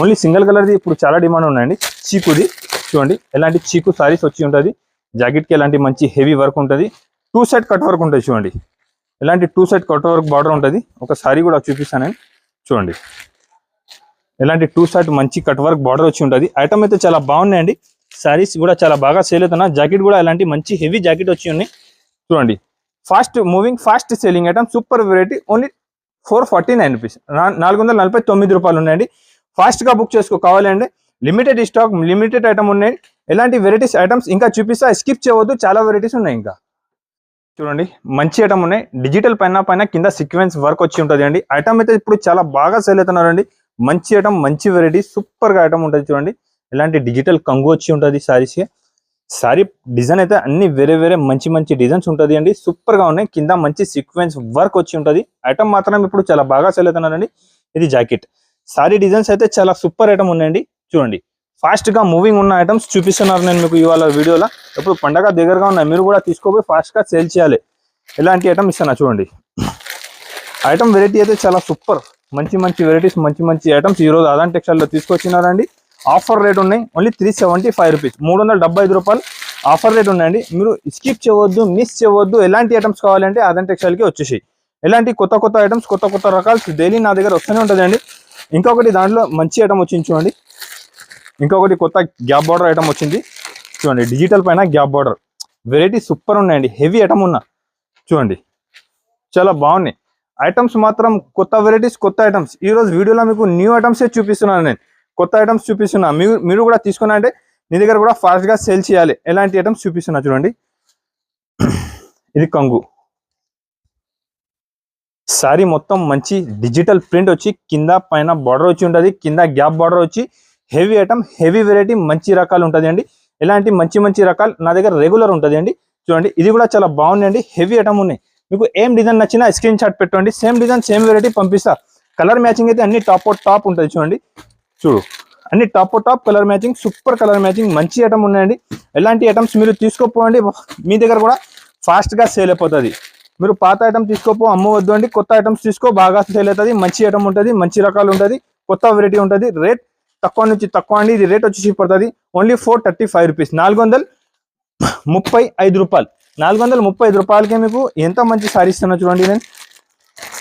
ఓన్లీ సింగిల్ కలర్ది ఇప్పుడు చాలా డిమాండ్ ఉన్నాయండి. చీకుది చూడండి, ఎలాంటి చీకు సారీస్ వచ్చి ఉంటుంది. జాకెట్కి ఎలాంటి మంచి హెవీ వర్క్ ఉంటుంది. 2 సైడ్ కట్ వర్క్ ఉంటుంది చూడండి, ఎలాంటి 2 సైడ్ కట్ వర్క్ బార్డర్ ఉంటుంది. ఒక సారీ కూడా చూపిస్తాను చూడండి, ఎలాంటి 2 సైడ్ మంచి కట్ వర్క్ బార్డర్ వచ్చి ఉంటుంది. ఐటమ్ అయితే చాలా బాగున్నాయండి. సారీస్ కూడా చాలా బాగా సేల్ అవుతున్నా. జాకెట్ కూడా ఎలాంటి మంచి హెవీ జాకెట్ వచ్చి ఉన్నాయి చూడండి. Fast moving fast selling item, super variety. Only 449 rupees, 449 రూపాయలు ఉన్నాయండి. ఫాస్ట్గా బుక్ చేసుకో కావాలండి. లిమిటెడ్ స్టాక్, లిమిటెడ్ ఐటమ్ ఉన్నాయి. ఎలాంటి వెరైటీస్ ఐటమ్స్ ఇంకా చూపిస్తా, స్కిప్ చేయవద్దు, చాలా వెరైటీస్ ఉన్నాయి. ఇంకా చూడండి మంచి ఐటమ్ ఉన్నాయి. డిజిటల్ పైన కింద సీక్వెన్స్ వర్క్ వచ్చి ఉంటుంది అండి. ఐటమ్ అయితే ఇప్పుడు చాలా బాగా సేల్ అవుతున్నారండి. మంచి ఐటమ్, మంచి వెరైటీ, సూపర్ గా ఐటమ్ ఉంటుంది చూడండి. ఇలాంటి డిజిటల్ కంగు వచ్చి ఉంటుంది సారీస్. సారీ డిజైన్ అయితే అన్ని వేరే మంచి మంచి డిజైన్స్ ఉంటుంది అండి. సూపర్ గా ఉన్నాయి. కింద మంచి సీక్వెన్స్ వర్క్ వచ్చి ఉంటుంది. ఐటమ్ మాత్రం ఇప్పుడు చాలా బాగా సేల్ అవుతున్నారండి. ఇది జాకెట్. సారీ డిజైన్స్ అయితే చాలా సూపర్ ఐటమ్ ఉన్నాయండి. చూడండి ఫాస్ట్ గా మూవింగ్ ఉన్న ఐటమ్స్ చూపిస్తున్నారు నేను మీకు ఇవాళ వీడియోలో. ఇప్పుడు పండగ దగ్గరగా ఉన్నాయి, మీరు కూడా తీసుకోపోయి ఫాస్ట్ గా సేల్ చేయాలి. ఎలాంటి ఐటమ్ ఇస్తున్నా చూడండి. ఐటమ్ వెరైటీ అయితే చాలా సూపర్, మంచి మంచి వెరైటీస్, మంచి మంచి ఐటమ్స్ ఈ రోజు ఆదాన్ టెక్స్టైల్ లో తీసుకొచ్చినారండి. ఆఫర్ రేట్ ఉన్నాయి, ఓన్లీ 375 రూపీస్, 375 రూపాయలు ఆఫర్ రేట్ ఉన్నాయండి. మీరు స్కిప్ చేయవద్దు, మిస్ చేయవద్దు. ఎలాంటి ఐటమ్స్ కావాలంటే ఆదాన్ టెక్స్టైల్ కి వచ్చేసి, ఎలాంటి కొత్త ఐటమ్స్, కొత్త రకాలు డైలీ నా దగ్గర వస్తూనే ఉంటుందండి. ఇంకొకటి దాంట్లో మంచి ఐటమ్ వచ్చింది చూడండి. ఇంకొకటి కొత్త గ్యాప్ బార్డర్ ఐటమ్ వచ్చింది చూడండి. డిజిటల్ పైన గ్యాప్ బార్డర్ వెరైటీ సూపర్ ఉన్నాయండి. హెవీ ఐటమ్ ఉన్నా చూడండి, చాలా బాగున్నాయి ఐటమ్స్. మాత్రం కొత్త వెరైటీస్, కొత్త ఐటమ్స్. ఈ రోజు వీడియోలో మీకు న్యూ ఐటమ్స్ చూపిస్తున్నాను నేను, కొత్త ఐటమ్స్ చూపిస్తున్నా. మీరు కూడా తీసుకున్నా అంటే నీ దగ్గర కూడా ఫాస్ట్ గా సేల్ చేయాలి. ఎలాంటి ఐటమ్స్ చూపిస్తున్నా చూడండి. ఇది కంగు సారీ, మొత్తం మంచి డిజిటల్ ప్రింట్ వచ్చి కింద పైన బార్డర్ వచ్చి ఉంటుంది. కింద గ్యాప్ బార్డర్ వచ్చి హెవీ ఐటమ్, హెవీ వెరైటీ, మంచి రకాలు ఉంటుంది అండి. ఇలాంటి మంచి రకాలు నా దగ్గర రెగ్యులర్ ఉంటుంది అండి. చూడండి ఇది కూడా చాలా బాగుందండి. హెవీ ఐటమ్ ఉన్నాయి. మీకు ఏం డిజైన్ నచ్చినా స్క్రీన్ షాట్ పెట్టండి. సేమ్ డిజైన్, సేమ్ వెరైటీ పంపిస్తా. కలర్ మ్యాచింగ్ అయితే అన్ని టాప్ ఉంటుంది చూడండి. చూడు అన్ని top colour matching, super colour matching, మంచి ఐటమ్ ఉన్నాయండి. ఎలాంటి ఐటమ్స్ మీరు తీసుకోపోండి, మీ దగ్గర కూడా ఫాస్ట్ గా సేల్ అయిపోతుంది. మీరు పాత ఐటమ్ తీసుకోపో, అమ్మవద్దు అండి. కొత్త ఐటమ్స్ తీసుకో, బాగా సేల్ అవుతుంది. మంచి ఐటమ్ ఉంటుంది, మంచి రకాలు ఉంటుంది, కొత్త వెరైటీ ఉంటుంది. రేట్ తక్కువ నుంచి తక్కువ అండి. ఇది రేట్ వచ్చేసి పడుతుంది ఓన్లీ 435 రూపీస్, 435 రూపాయలు. 435 రూపాయలకే మీకు ఎంత మంచి సారీ ఇస్తున్నా చూడండి. నేను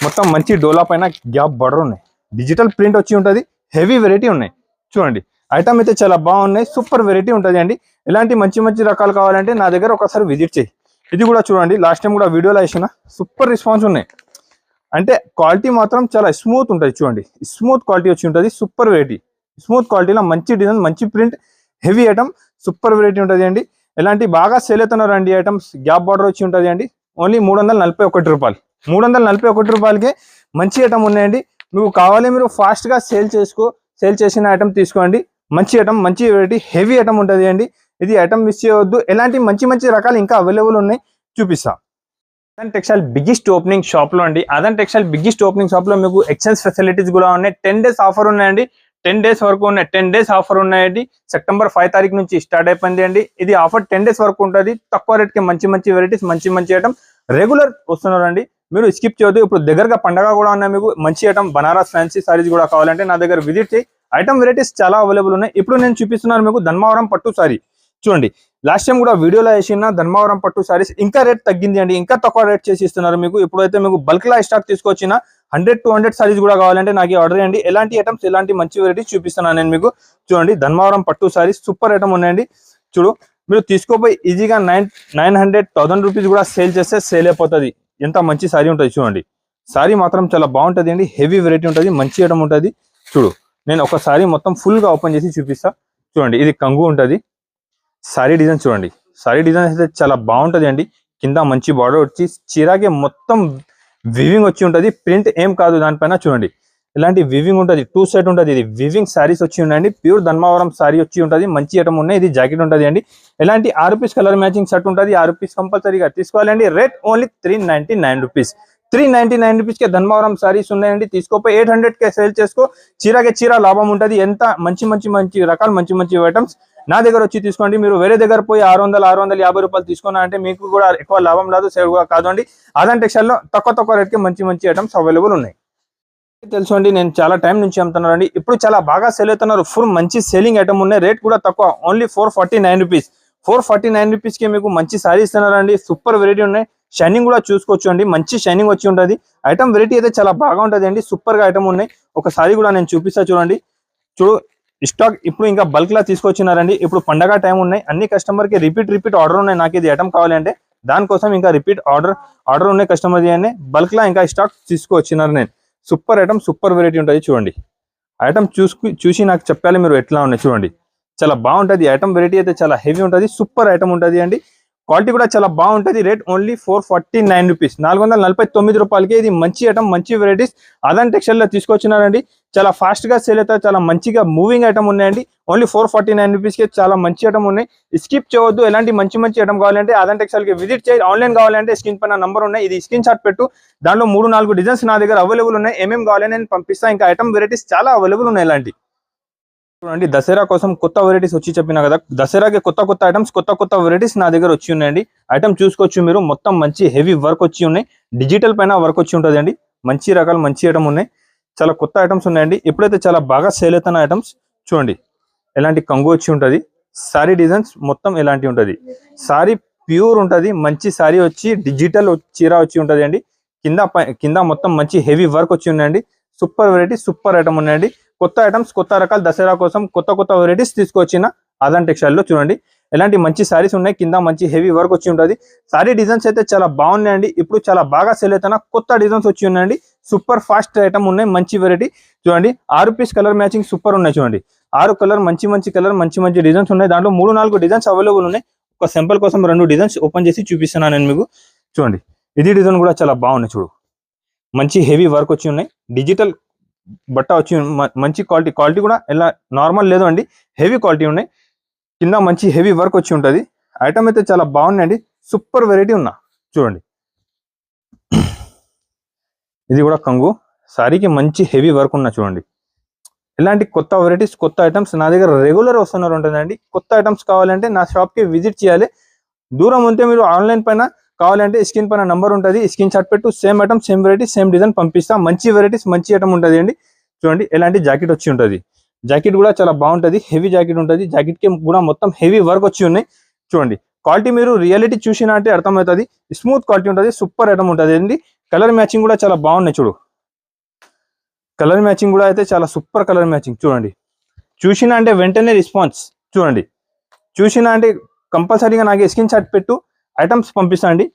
మొత్తం మంచి డోలా పైన గ్యాప్ బార్డర్ ఉన్నాయి, డిజిటల్ ప్రింట్ వచ్చి ఉంటుంది, హెవీ వెరైటీ ఉన్నాయి చూడండి. ఐటమ్ అయితే చాలా బాగున్నాయి, సూపర్ వెరైటీ ఉంటుంది అండి. ఇలాంటి మంచి రకాలు కావాలంటే నా దగ్గర ఒకసారి విజిట్ చేయి. ఇది కూడా చూడండి, లాస్ట్ టైం కూడా వీడియోలో వేసిన సూపర్ రెస్పాన్స్ ఉన్నాయి. అంటే క్వాలిటీ మాత్రం చాలా స్మూత్ ఉంటుంది చూడండి. స్మూత్ క్వాలిటీ వచ్చి ఉంటుంది, సూపర్ వెరైటీ. స్మూత్ క్వాలిటీలో మంచి డిజైన్, మంచి print, heavy item, super variety ఉంటుంది అండి. ఎలాంటి బాగా సేల్ అవుతున్నారండి ఐటమ్స్. గ్యాప్ బార్డర్ వచ్చి ఉంటుంది అండి. ఓన్లీ 341 రూపాయలు, 341 రూపాయలకే మంచి ఐటమ్ ఉన్నాయండి. మీకు కావాలి మీరు ఫాస్ట్ గా సేల్ చేసిన ఐటమ్ తీసుకోండి. మంచి ఐటమ్, మంచి వెరైటీ, హెవీ ఐటమ్ ఉంటుంది అండి. ఇది ఐటమ్ మిస్ చేయవద్దు. ఎలాంటి మంచి రకాలు ఇంకా అవైలబుల్ ఉన్నాయి చూపిస్తా. Aadan textile biggest opening shop లో అండి. Aadan textile biggest opening shop లో మీకు ఎక్స్చేంజ్ ఫెసిలిటీస్ కూడా ఉన్నాయి. 10 days ఆఫర్ ఉన్నాయండి. 10 days వరకు ఉన్నాయి. 10 days ఆఫర్ ఉన్నాయండి. సెప్టెంబర్ 5 తారీఖు నుంచి స్టార్ట్ అయిపోయింది అండి. ఇది ఆఫర్ 10 days వరకు ఉంటుంది. తక్కువ రేట్ కి మంచి వెరైటీస్, మంచి ఐటమ్ రెగ్యులర్ వస్తున్నారండి. మీరు స్కిప్ చేయొద్దు. ఇప్పుడు దగ్గరగా పండగ కూడా ఉన్నాయి. మీకు మంచి ఐటమ్ బనారస్ ఫ్యాన్సీ సారీస్ కూడా కావాలంటే నా దగ్గర విజిట్ చేయి. ఐటమ్ వెరైటీస్ చాలా అవైలబుల్ ఉన్నాయి. ఇప్పుడు నేను చూపిస్తున్నాను మీకు ధర్మవరం పట్టు సారీ చూడండి. లాస్ట్ టైం కూడా వీడియోలో వేసిన ధర్మవరం పట్టు సారీస్ ఇంకా రేట్ తగ్గింది అండి. ఇంకా తక్కువ రేట్ చేసి ఇస్తున్నారు మీకు. ఇప్పుడైతే మీకు బల్క్ లా స్టాక్ తీసుకొచ్చిన 100-200 సారీస్ కూడా కావాలంటే నాకు ఆర్డర్ చేయండి. ఎలాంటి ఐటమ్స్, ఎలాంటి మంచి వెరైటీస్ చూపిస్తున్నాను నేను మీకు. చూడండి ధర్మవరం పట్టు సారీస్ సూపర్ ఐటమ్ ఉన్నాయండి. చూడు మీరు తీసుకోపోయి ఈజీగా 900-1000 రూపీస్ కూడా సేల్ చేస్తే సేల్ అయిపోతుంది. ఎంత మంచి సారీ ఉంటుంది చూడండి. సారీ మాత్రం చాలా బాగుంటుంది అండి. హెవీ వెరైటీ ఉంటుంది, మంచి ఐటమ్ ఉంటుంది. చూడు నేను ఒక సారీ మొత్తం ఫుల్ గా ఓపెన్ చేసి చూపిస్తా చూడండి. ఇది కంగు ఉంటుంది. సారీ డిజైన్ చూడండి. సారీ డిజైన్ అయితే చాలా బాగుంటుంది అండి. కింద మంచి బార్డర్ వచ్చి చీరాకే మొత్తం వివింగ్ వచ్చి ఉంటుంది. ప్రింట్ ఏం కాదు దానిపైన చూడండి. ఇలాంటి వివింగ్ ఉంటుంది, 2 సైడ్ ఉంటుంది. ఇది వివింగ్ సారీస్ వచ్చి ఉన్నాయండి. ప్యూర్ ధర్మవరం సారీ వచ్చి ఉంటుంది. మంచి ఐటమ్ ఉన్నాయి. ఇది జాకెట్ ఉంటుంది అండి. ఇలాంటి 6 రూపీస్ కలర్ మ్యాచింగ్ షర్ట్ ఉంటుంది. 6 రూపీస్ కంపల్సరీగా తీసుకోవాలండి. Rate only 399 rupees. 399 రూపీస్ కే ధర్మవరం సారీస్ ఉన్నాయండి. తీసుకోపోయి 800 కే సేల్ చేసుకో. చీర లాభం ఉంటుంది. ఎంత మంచి రకాలు, మంచి ఐటమ్స్ నా దగ్గర వచ్చి తీసుకోండి. మీరు వేరే దగ్గర పోయి 600-650 రూపాయలు తీసుకున్నా అంటే మీకు కూడా ఎక్కువ లాభం రాదు, సేవ్ కూడా కాదు అండి. ఆదాన్ టెక్స్టైల్ లో తక్కువ రేట్ కి మంచి ఐటమ్స్ అవైలబుల్ ఉన్నాయి. తెలుసు అండి, నేను చాలా టైం నుంచి అమ్ముతున్నానండి. ఇప్పుడు చాలా బాగా సేల్ అవుతున్నారు. ఫుల్ మంచి సేలింగ్ ఐటమ్ ఉన్నాయి. రేట్ కూడా తక్కువ, ఓన్లీ 449 రూపీస్. 449 రూపీస్ కి మీకు మంచి సారీ ఇస్తున్నారండి. సూపర్ వెరైటీ ఉన్నాయి. షైనింగ్ కూడా చూసుకోవచ్చు అండి, మంచి షైనింగ్ వచ్చి ఉంటుంది. ఐటమ్ వెరైటీ అయితే చాలా బాగా ఉంటుంది అండి. సూపర్ గా ఐటమ్ ఉన్నాయి. ఒక సారీ కూడా నేను చూపిస్తా చూడండి. చూడు, స్టాక్ ఇప్పుడు ఇంకా బల్క్ లా తీసుకొచ్చినారండి. ఇప్పుడు పండగ టైం ఉన్నాయి, అన్ని కస్టమర్ కి రిపీట్ ఆర్డర్ ఉన్నాయి. నాకు ఇది ఐటమ్ కావాలంటే దానికోసం ఇంకా రిపీట్ ఆర్డర్ ఉన్నాయి కస్టమర్ అని బల్క్ లా ఇంకా స్టాక్ తీసుకొచ్చినారు. నేను సూపర్ ఐటమ్, సూపర్ వెరైటీ ఉంటుంది. చూడండి ఐటమ్ చూసి నాకు చెప్పాలి మీరు ఎట్లా ఉన్నాయి. చూడండి చాలా బాగుంటుంది ఐటమ్ వెరైటీ అయితే చాలా హెవీ ఉంటుంది. సూపర్ ఐటమ్ ఉంటుంది అండి. క్వాలిటీ కూడా చాలా బాగుంటుంది. రేట్ ఓన్లీ 449 రూపీస్, 449 రూపాయలకి. ఇది మంచి ఐటమ్, మంచి వెరైటీస్ అదాన్ టెక్స్టైల్ లో తీసుకొచ్చినారండి. చాలా ఫాస్ట్ గా సేల్ అవుతాయి, చాలా మంచిగా మూవింగ్ ఐటమ్ ఉన్నాయండి. ఓన్లీ 449 రూపీస్ కి చాలా మంచి ఐటమ్ ఉన్నాయి. స్కిప్ చేయవద్దు. ఎలాంటి మంచి ఐటమ్ కావాలంటే అదాన్ టెక్స్టైల్ కి విజిట్ చేయాలి. ఆన్లైన్ కావాలంటే స్క్రీన్ పైన నంబర్ ఉన్నాయి, ఇది స్క్రీన్ షాట్ పెట్టు. దాంట్లో 3-4 డిజైన్స్ నా దగ్గర అవైలబుల్ ఉన్నాయి. ఏమేమి కావాలని నేను పంపిస్తాను. ఇంకా ఐటమ్ వెరైటీస్ చాలా అవైలబుల్ ఉన్నాయి. ఇలాంటి చూడండి, దసరా కోసం కొత్త వెరైటీస్ వచ్చి చెప్పినా కదా, దసరాకి కొత్త ఐటమ్స్, కొత్త వెరైటీస్ నా దగ్గర వచ్చి ఉన్నాయండి. ఐటమ్ చూసుకోవచ్చు మీరు. మొత్తం మంచి హెవీ వర్క్ వచ్చి ఉన్నాయి. డిజిటల్ పైన వర్క్ వచ్చి ఉంటుంది అండి. మంచి రకాలు, మంచి ఐటమ్ ఉన్నాయి. చాలా కొత్త ఐటమ్స్ ఉన్నాయండి. ఇప్పుడైతే చాలా బాగా సేల్ అవుతున్న ఐటమ్స్ చూడండి. ఎలాంటి కంగు వచ్చి ఉంటుంది. సారీ డిజైన్స్ మొత్తం ఎలాంటి ఉంటుంది. సారీ ప్యూర్ ఉంటుంది. మంచి సారీ వచ్చి డిజిటల్ చీర వచ్చి ఉంటుంది అండి. కింద మొత్తం మంచి హెవీ వర్క్ వచ్చి ఉన్నాయండి. సూపర్ వెరైటీ, సూపర్ ఐటమ్ ఉన్నాయండి. కొత్త ఐటమ్స్, కొత్త రకాల దసరా కోసం కొత్త వెరైటీస్ తీసుకొచ్చిన అదాన్ టెక్స్టైల్ లో చూడండి. ఎలాంటి మంచి సారీస్ ఉన్నాయి. కింద మంచి హెవీ వర్క్ వచ్చి ఉంటుంది. సారీ డిజైన్స్ అయితే చాలా బాగున్నాయండి. ఇప్పుడు చాలా బాగా సేల్ అవుతున్న కొత్త డిజైన్స్ వచ్చి ఉన్నాయండి. సూపర్ ఫాస్ట్ ఐటమ్ ఉన్నాయి. మంచి వెరైటీ చూడండి. 6 పీస్ కలర్ మ్యాచింగ్ సూపర్ ఉన్నాయి. చూడండి 6 కలర్, మంచి కలర్, మంచి డిజైన్స్ ఉన్నాయి. దాంట్లో 3-4 డిజైన్స్ అవైలబుల్ ఉన్నాయి. ఒక సింపుల్ కోసం 2 డిజైన్స్ ఓపెన్ చేసి చూపిస్తున్నాను నేను మీకు. చూడండి, ఇది డిజైన్ కూడా చాలా బాగున్నాయి. చూడు, మంచి హెవీ వర్క్ వచ్చి ఉన్నాయి. డిజిటల్ బట్ట వచ్చి మంచి క్వాలిటీ కూడా ఎలా నార్మల్ లేదు అండి, హెవీ క్వాలిటీ ఉన్నాయి. కింద మంచి హెవీ వర్క్ వచ్చి ఉంటుంది. ఐటమ్ అయితే చాలా బాగున్నాయండి. సూపర్ వెరైటీ ఉన్నా. చూడండి, ఇది కూడా కంగు సారీకి మంచి హెవీ వర్క్ ఉన్నా. చూడండి, ఇలాంటి కొత్త వెరైటీస్, కొత్త ఐటమ్స్ నా దగ్గర రెగ్యులర్ వస్తున్నారు ఉంటుందండి. కొత్త ఐటమ్స్ కావాలంటే నా షాప్కి విజిట్ చేయాలి. దూరం ఉంటే మీరు ఆన్లైన్ పైన కావాలంటే స్క్రీన్ పైన నంబర్ ఉంటుంది, స్క్రీన్ షాట్ పెట్టు. Same item, same variety, same design పంపిస్తా. మంచి వెరైటీస్, మంచి ఐటమ్ ఉంటుంది అండి. చూడండి, ఎలాంటి జాకెట్ వచ్చి ఉంటుంది. జాకెట్ కూడా చాలా బాగుంటుంది. హెవీ జాకెట్ ఉంటుంది. జాకెట్ కి కూడా మొత్తం హెవీ వర్క్ వచ్చి ఉన్నాయి. చూడండి, క్వాలిటీ మీరు రియాలిటీ చూసినా అంటే అర్థమవుతుంది. స్మూత్ క్వాలిటీ ఉంటుంది. సూపర్ ఐటమ్ ఉంటుంది అండి. కలర్ మ్యాచింగ్ కూడా చాలా బాగున్నాయి. చూడు, కలర్ మ్యాచింగ్ కూడా అయితే చాలా సూపర్ కలర్ మ్యాచింగ్. చూడండి, చూసినా అంటే వెంటనే రెస్పాన్స్. చూడండి, చూసినా అంటే కంపల్సరీగా నాకు స్క్రీన్ షాట్ పెట్టు, ఐటమ్స్ పంపిస్తా అండి.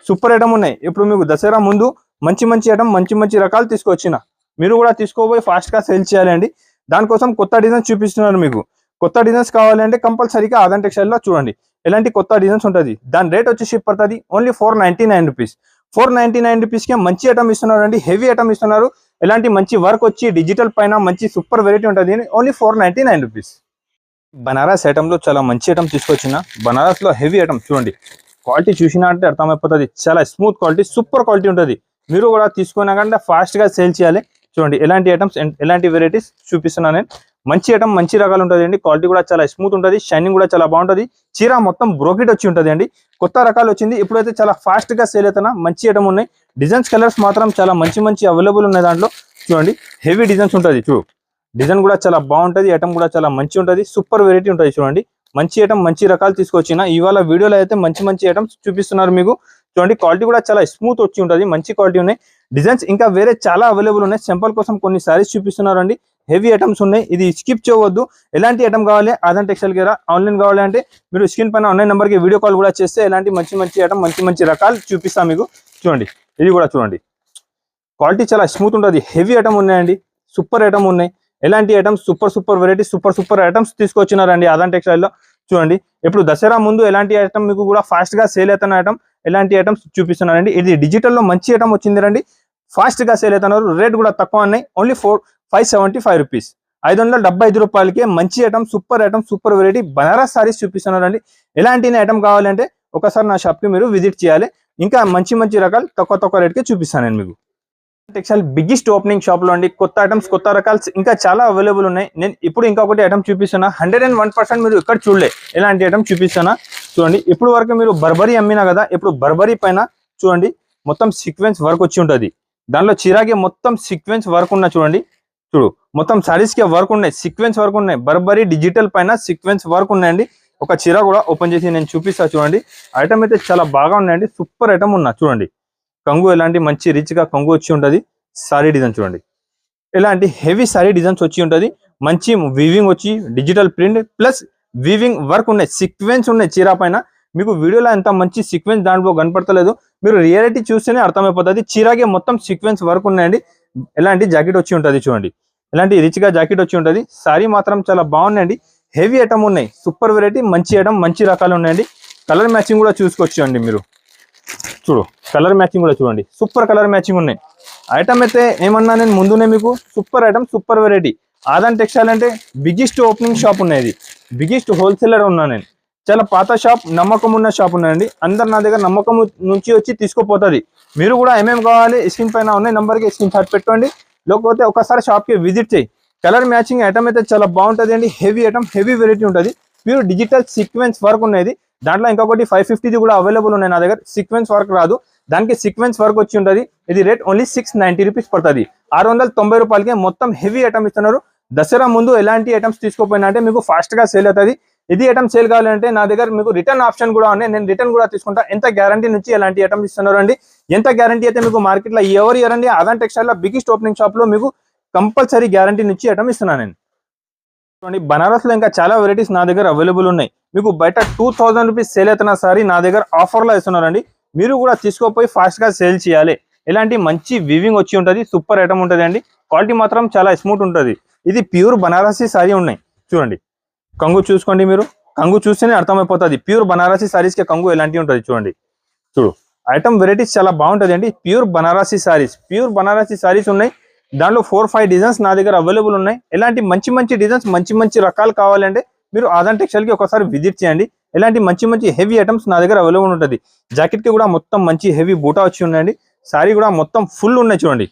సూపర్ ఐటమ్ ఉన్నాయి. ఇప్పుడు మీకు దసరా ముందు మంచి ఐటమ్, మంచి రకాలు తీసుకొచ్చిన. మీరు కూడా తీసుకోబోయి ఫాస్ట్ గా సేల్ చేయాలండి. దానికోసం కొత్త డిజైన్స్ చూపిస్తున్నారు మీకు. కొత్త డిజైన్స్ కావాలంటే కంపల్సరీగా అదాన్ టెక్స్టైల్ లో చూడండి. ఎలాంటి కొత్త డిజైన్స్ ఉంటుంది. దాని రేట్ వచ్చేసి పడుతుంది ఓన్లీ 499 రూపీస్. 499 రూపీస్ కి మంచి ఐటమ్ ఇస్తున్నారు అండి. హెవీ ఐటమ్ ఇస్తున్నారు. ఎలాంటి మంచి వర్క్ వచ్చి డిజిటల్ పైన మంచి సూపర్ వెరైటీ ఉంటుంది. Only 499 rupees. బనారస్ ఐటమ్ లో చాలా మంచి ఐటమ్ తీసుకొచ్చిన. బనారస్ లో హెవీ ఐటమ్ చూడండి. క్వాలిటీ చూసినా అంటే అర్థమైపోతుంది. చాలా స్మూత్ క్వాలిటీ, సూపర్ క్వాలిటీ ఉంటుంది. మీరు కూడా తీసుకున్నాకంటే ఫాస్ట్ గా సేల్ చేయాలి. చూడండి, ఎలాంటి ఐటమ్స్, ఎలాంటి వెరైటీస్ చూపిస్తున్నాను నేను. మంచి ఐటమ్, మంచి రకాలు ఉంటుంది అండి. క్వాలిటీ కూడా చాలా స్మూత్ ఉంటుంది. షైనింగ్ కూడా చాలా బాగుంటుంది. చీర మొత్తం బ్రోకెట్ వచ్చి ఉంటుంది అండి. కొత్త రకాలు వచ్చింది. ఇప్పుడైతే చాలా ఫాస్ట్ గా సేల్ అవుతున్నా. మంచి ఐటమ్ ఉన్నాయి. డిజైన్స్, కలర్స్ మాత్రం చాలా మంచి అవైలబుల్ ఉన్నాయి దాంట్లో. చూడండి, హెవీ డిజైన్స్ ఉంటుంది. చూడు, డిజైన్ కూడా చాలా బాగుంటుంది. ఐటమ్ కూడా చాలా మంచి ఉంటుంది. సూపర్ వెరైటీ ఉంటుంది. చూడండి, మంచి ఐటమ్, మంచి రకాలు తీసుకొచ్చిన. ఇవాళ వీడియోలో అయితే మంచి ఐటమ్స్ చూపిస్తున్నారు మీకు. చూడండి, క్వాలిటీ కూడా చాలా స్మూత్ వచ్చి ఉంటుంది. మంచి క్వాలిటీ ఉన్నాయి. డిజైన్స్ ఇంకా వేరే చాలా అవైలబుల్ ఉన్నాయి. సింపుల్ కోసం కొన్ని సారీస్ చూపిస్తున్నారు అండి. హెవీ ఐటమ్స్ ఉన్నాయి. ఇది స్కిప్ చేయవద్దు. ఎలాంటి ఐటమ్ కావాలి అదాన్ టెక్స్టైల్ కి ఆన్లైన్ కావాలి అంటే మీరు స్క్రీన్ పైన ఆన్లైన్ నెంబర్ కి వీడియో కాల్ కూడా చేస్తే ఎలాంటి మంచి ఐటమ్, మంచి రకాలు చూపిస్తాం మీకు. చూడండి, ఇది కూడా చూడండి. క్వాలిటీ చాలా స్మూత్ ఉంటుంది. హెవీ ఐటమ్ ఉన్నాయండి. సూపర్ ఐటమ్ ఉన్నాయి. ఎలాంటి items, super variety, super items తీసుకొచ్చినారండి అదాన్ టెక్స్టైల్ లో. చూడండి, ఇప్పుడు దసరా ముందు ఎలాంటి ఐటమ్ మీకు కూడా ఫాస్ట్ గా సేల్ అవుతున్న ఐటమ్, ఎలాంటి ఐటమ్స్ చూపిస్తున్నారండి. ఇది డిజిటల్ లో మంచి ఐటమ్ వచ్చింది రండి. ఫాస్ట్ గా సేల్ అవుతున్నారు. రేట్ కూడా తక్కువ ఉన్నాయి. ఓన్లీ 575 రూపీస్, 575 రూపాయలకి మంచి item, super variety Banaras saris చూపిస్తున్నారండి. ఎలాంటి ఐటమ్ కావాలంటే ఒకసారి నా షాప్ కి మీరు విజిట్ చేయాలి. ఇంకా మంచి రకాలు తక్కువ రేట్ కి చూపిస్తాను నేను మీకు. టెక్స్టైల్ బిగ్గెస్ట్ ఓపెనింగ్ షాప్ లో అండి. కొత్త ఐటమ్స్, కొత్త రకాలు ఇంకా చాలా అవైలబుల్ ఉన్నాయి. నేను ఇప్పుడు ఇంకొకటి ఐటమ్ చూపిస్తున్నా. 101% మీరు ఇక్కడ చూడలే ఎలాంటి ఐటమ్ చూపిస్తున్నా. చూడండి, ఇప్పుడు వరకు మీరు బర్బరీ అమ్మినా కదా, ఇప్పుడు బర్బరీ పైన చూడండి మొత్తం సీక్వెన్స్ వర్క్ వచ్చి ఉంటుంది. దానిలో చిరాకి మొత్తం సీక్వెన్స్ వర్క్ ఉన్న చూడండి, చూడు మొత్తం సారీస్ కి వర్క్ ఉన్నాయి, సీక్వెన్స్ వర్క్ ఉన్నాయి, బర్బరీ డిజిటల్ పైన సీక్వెన్స్ వర్క్ ఉన్నాయండి. ఒక చీర కూడా ఓపెన్ చేసి నేను చూపిస్తా చూడండి. ఐటమ్ అయితే చాలా బాగా ఉన్నాయండి, సూపర్ ఐటమ్ ఉన్నా చూడండి. కంగు ఎలాంటి మంచి రిచ్ గా కంగు వచ్చి ఉంటది. సారీ డిజైన్ చూడండి, ఇలాంటి హెవీ సారీ డిజైన్స్ వచ్చి ఉంటది. మంచి వీవింగ్ వచ్చి digital print plus weaving work ఉన్నాయి, సీక్వెన్స్ ఉన్నాయి చీర పైన. మీకు వీడియోలో ఎంత మంచి సీక్వెన్స్ దాంట్లో కనపడతలేదు, మీరు రియాలిటీ చూస్తేనే అర్థమైపోతుంది. చీరకే మొత్తం సీక్వెన్స్ వర్క్ ఉన్నాయండి. ఎలాంటి జాకెట్ వచ్చి ఉంటుంది చూడండి, ఇలాంటి రిచ్ గా జాకెట్ వచ్చి ఉంటుంది. సారీ మాత్రం చాలా బాగున్నాయండి, హెవీ ఐటమ్ ఉన్నాయి, సూపర్ వెరైటీ, మంచి ఐటమ్, మంచి రకాలు ఉన్నాయండి. కలర్ మ్యాచింగ్ కూడా చూసుకోవచ్చు అండి మీరు. చూడు కలర్ మ్యాచింగ్ కూడా చూడండి, సూపర్ కలర్ మ్యాచింగ్ ఉన్నాయి. ఐటమ్ అయితే ఏమన్నా నేను ముందునే మీకు super item, super variety. Aadan textile అంటే బిగ్గెస్ట్ ఓపెనింగ్ షాప్ ఉన్నది, బిగ్గెస్ట్ హోల్సేలర్ ఉన్నా నేను. చాలా పాత షాప్, నమ్మకం ఉన్న షాప్ ఉన్నాయండి. అందరు నా దగ్గర నమ్మకం నుంచి వచ్చి తీసుకుపోతుంది. మీరు కూడా ఏమేమి కావాలి స్క్రీన్ పైన ఉన్నాయి నెంబర్కి స్క్రీన్ షాట్ పెట్టుకోండి, లేకపోతే ఒకసారి షాప్కి విజిట్ చేయి. కలర్ మ్యాచింగ్ ఐటమ్ అయితే చాలా బాగుంటుంది అండి, హెవీ ఐటమ్, హెవీ వెరైటీ ఉంటుంది. ప్యూర్ డిజిటల్ సీక్వెన్స్ వర్క్ ఉన్నది. దాంట్లో ఇంకొకటి 550 కూడా అవైలబుల్ ఉన్నాయి నా దగ్గర. సీక్వెన్స్ వర్క్ రాదు, దానికి సీక్వెన్స్ వర్క్ వచ్చి ఉంటుంది. ఇది రేట్ ఓన్లీ 690 రూపీస్ పడుతుంది. 690 రూపాయలకి మొత్తం హెవీ ఐటమ్ ఇస్తున్నారు. దసరా ముందు ఎలాంటి ఐటమ్స్ తీసుకోపోయినా అంటే మీకు ఫాస్ట్ గా సేల్ అవుతుంది. ఇది ఐటమ్ సేల్ కావాలంటే నా దగ్గర మీకు రిటర్న్ ఆప్షన్ కూడా ఉన్నాయి, నేను రిటర్న్ కూడా తీసుకుంటా. ఎంత గ్యారంటీ నుంచి ఎలాంటి ఐటమ్స్ ఇస్తున్నారు అండి, ఎంత గ్యారంటీ అయితే మీకు మార్కెట్ లో ఎవరు ఇవ్వరండి. ఆదాన్ టెక్స్టైల్ లో బిగ్గెస్ట్ ఓపెనింగ్ షాప్ లో మీకు కంపల్సరీ గ్యారంటీ నుంచి ఐటమ్ ఇస్తున్నాను నేను. చూడండి బనారస్ లో ఇంకా చాలా వెరైటీస్ నా దగ్గర అవైలబుల్ ఉన్నాయి. మీకు బయట 2000 రూపీస్ సేల్ అవుతున్న సారీ నా దగ్గర ఆఫర్ లో ఇస్తున్నారండి. మీరు కూడా తీసుకోపోయి ఫాస్ట్ గా సేల్ చేయాలి. ఇలాంటి మంచి వీవింగ్ వచ్చి ఉంటుంది, సూపర్ ఐటమ్ ఉంటుంది అండి. క్వాలిటీ మాత్రం చాలా స్మూత్ ఉంటుంది. ఇది ప్యూర్ బనారసీ సారీ ఉన్నాయి చూడండి. కంగు చూసుకోండి, మీరు కంగు చూస్తేనే అర్థమైపోతుంది ప్యూర్ బనారసీ సారీస్ కి కంగు ఎలాంటి ఉంటుంది చూడండి. చూడు ఐటమ్ వెరైటీస్ చాలా బాగుంటుంది అండి. ప్యూర్ బనారసీ సారీస్, ప్యూర్ బనారసీ సారీస్ ఉన్నాయి. దాంట్లో 4-5 డిజైన్స్ నా దగ్గర అవైలబుల్ ఉన్నాయి. ఇలాంటి మంచి మంచి డిజైన్స్, మంచి మంచి రకాలు కావాలంటే మీరు ఆదాన్ టెక్స్టైల్ కి ఒకసారి విజిట్ చేయండి. ఇలాంటి మంచి మంచి హెవీ ఐటమ్స్ నా దగ్గర అవైలబుల్ ఉంటుంది. జాకెట్ కి కూడా మొత్తం మంచి హెవీ బూటా వచ్చి ఉన్నాయండి. సారీ కూడా మొత్తం ఫుల్ ఉన్నాయి చూడండి.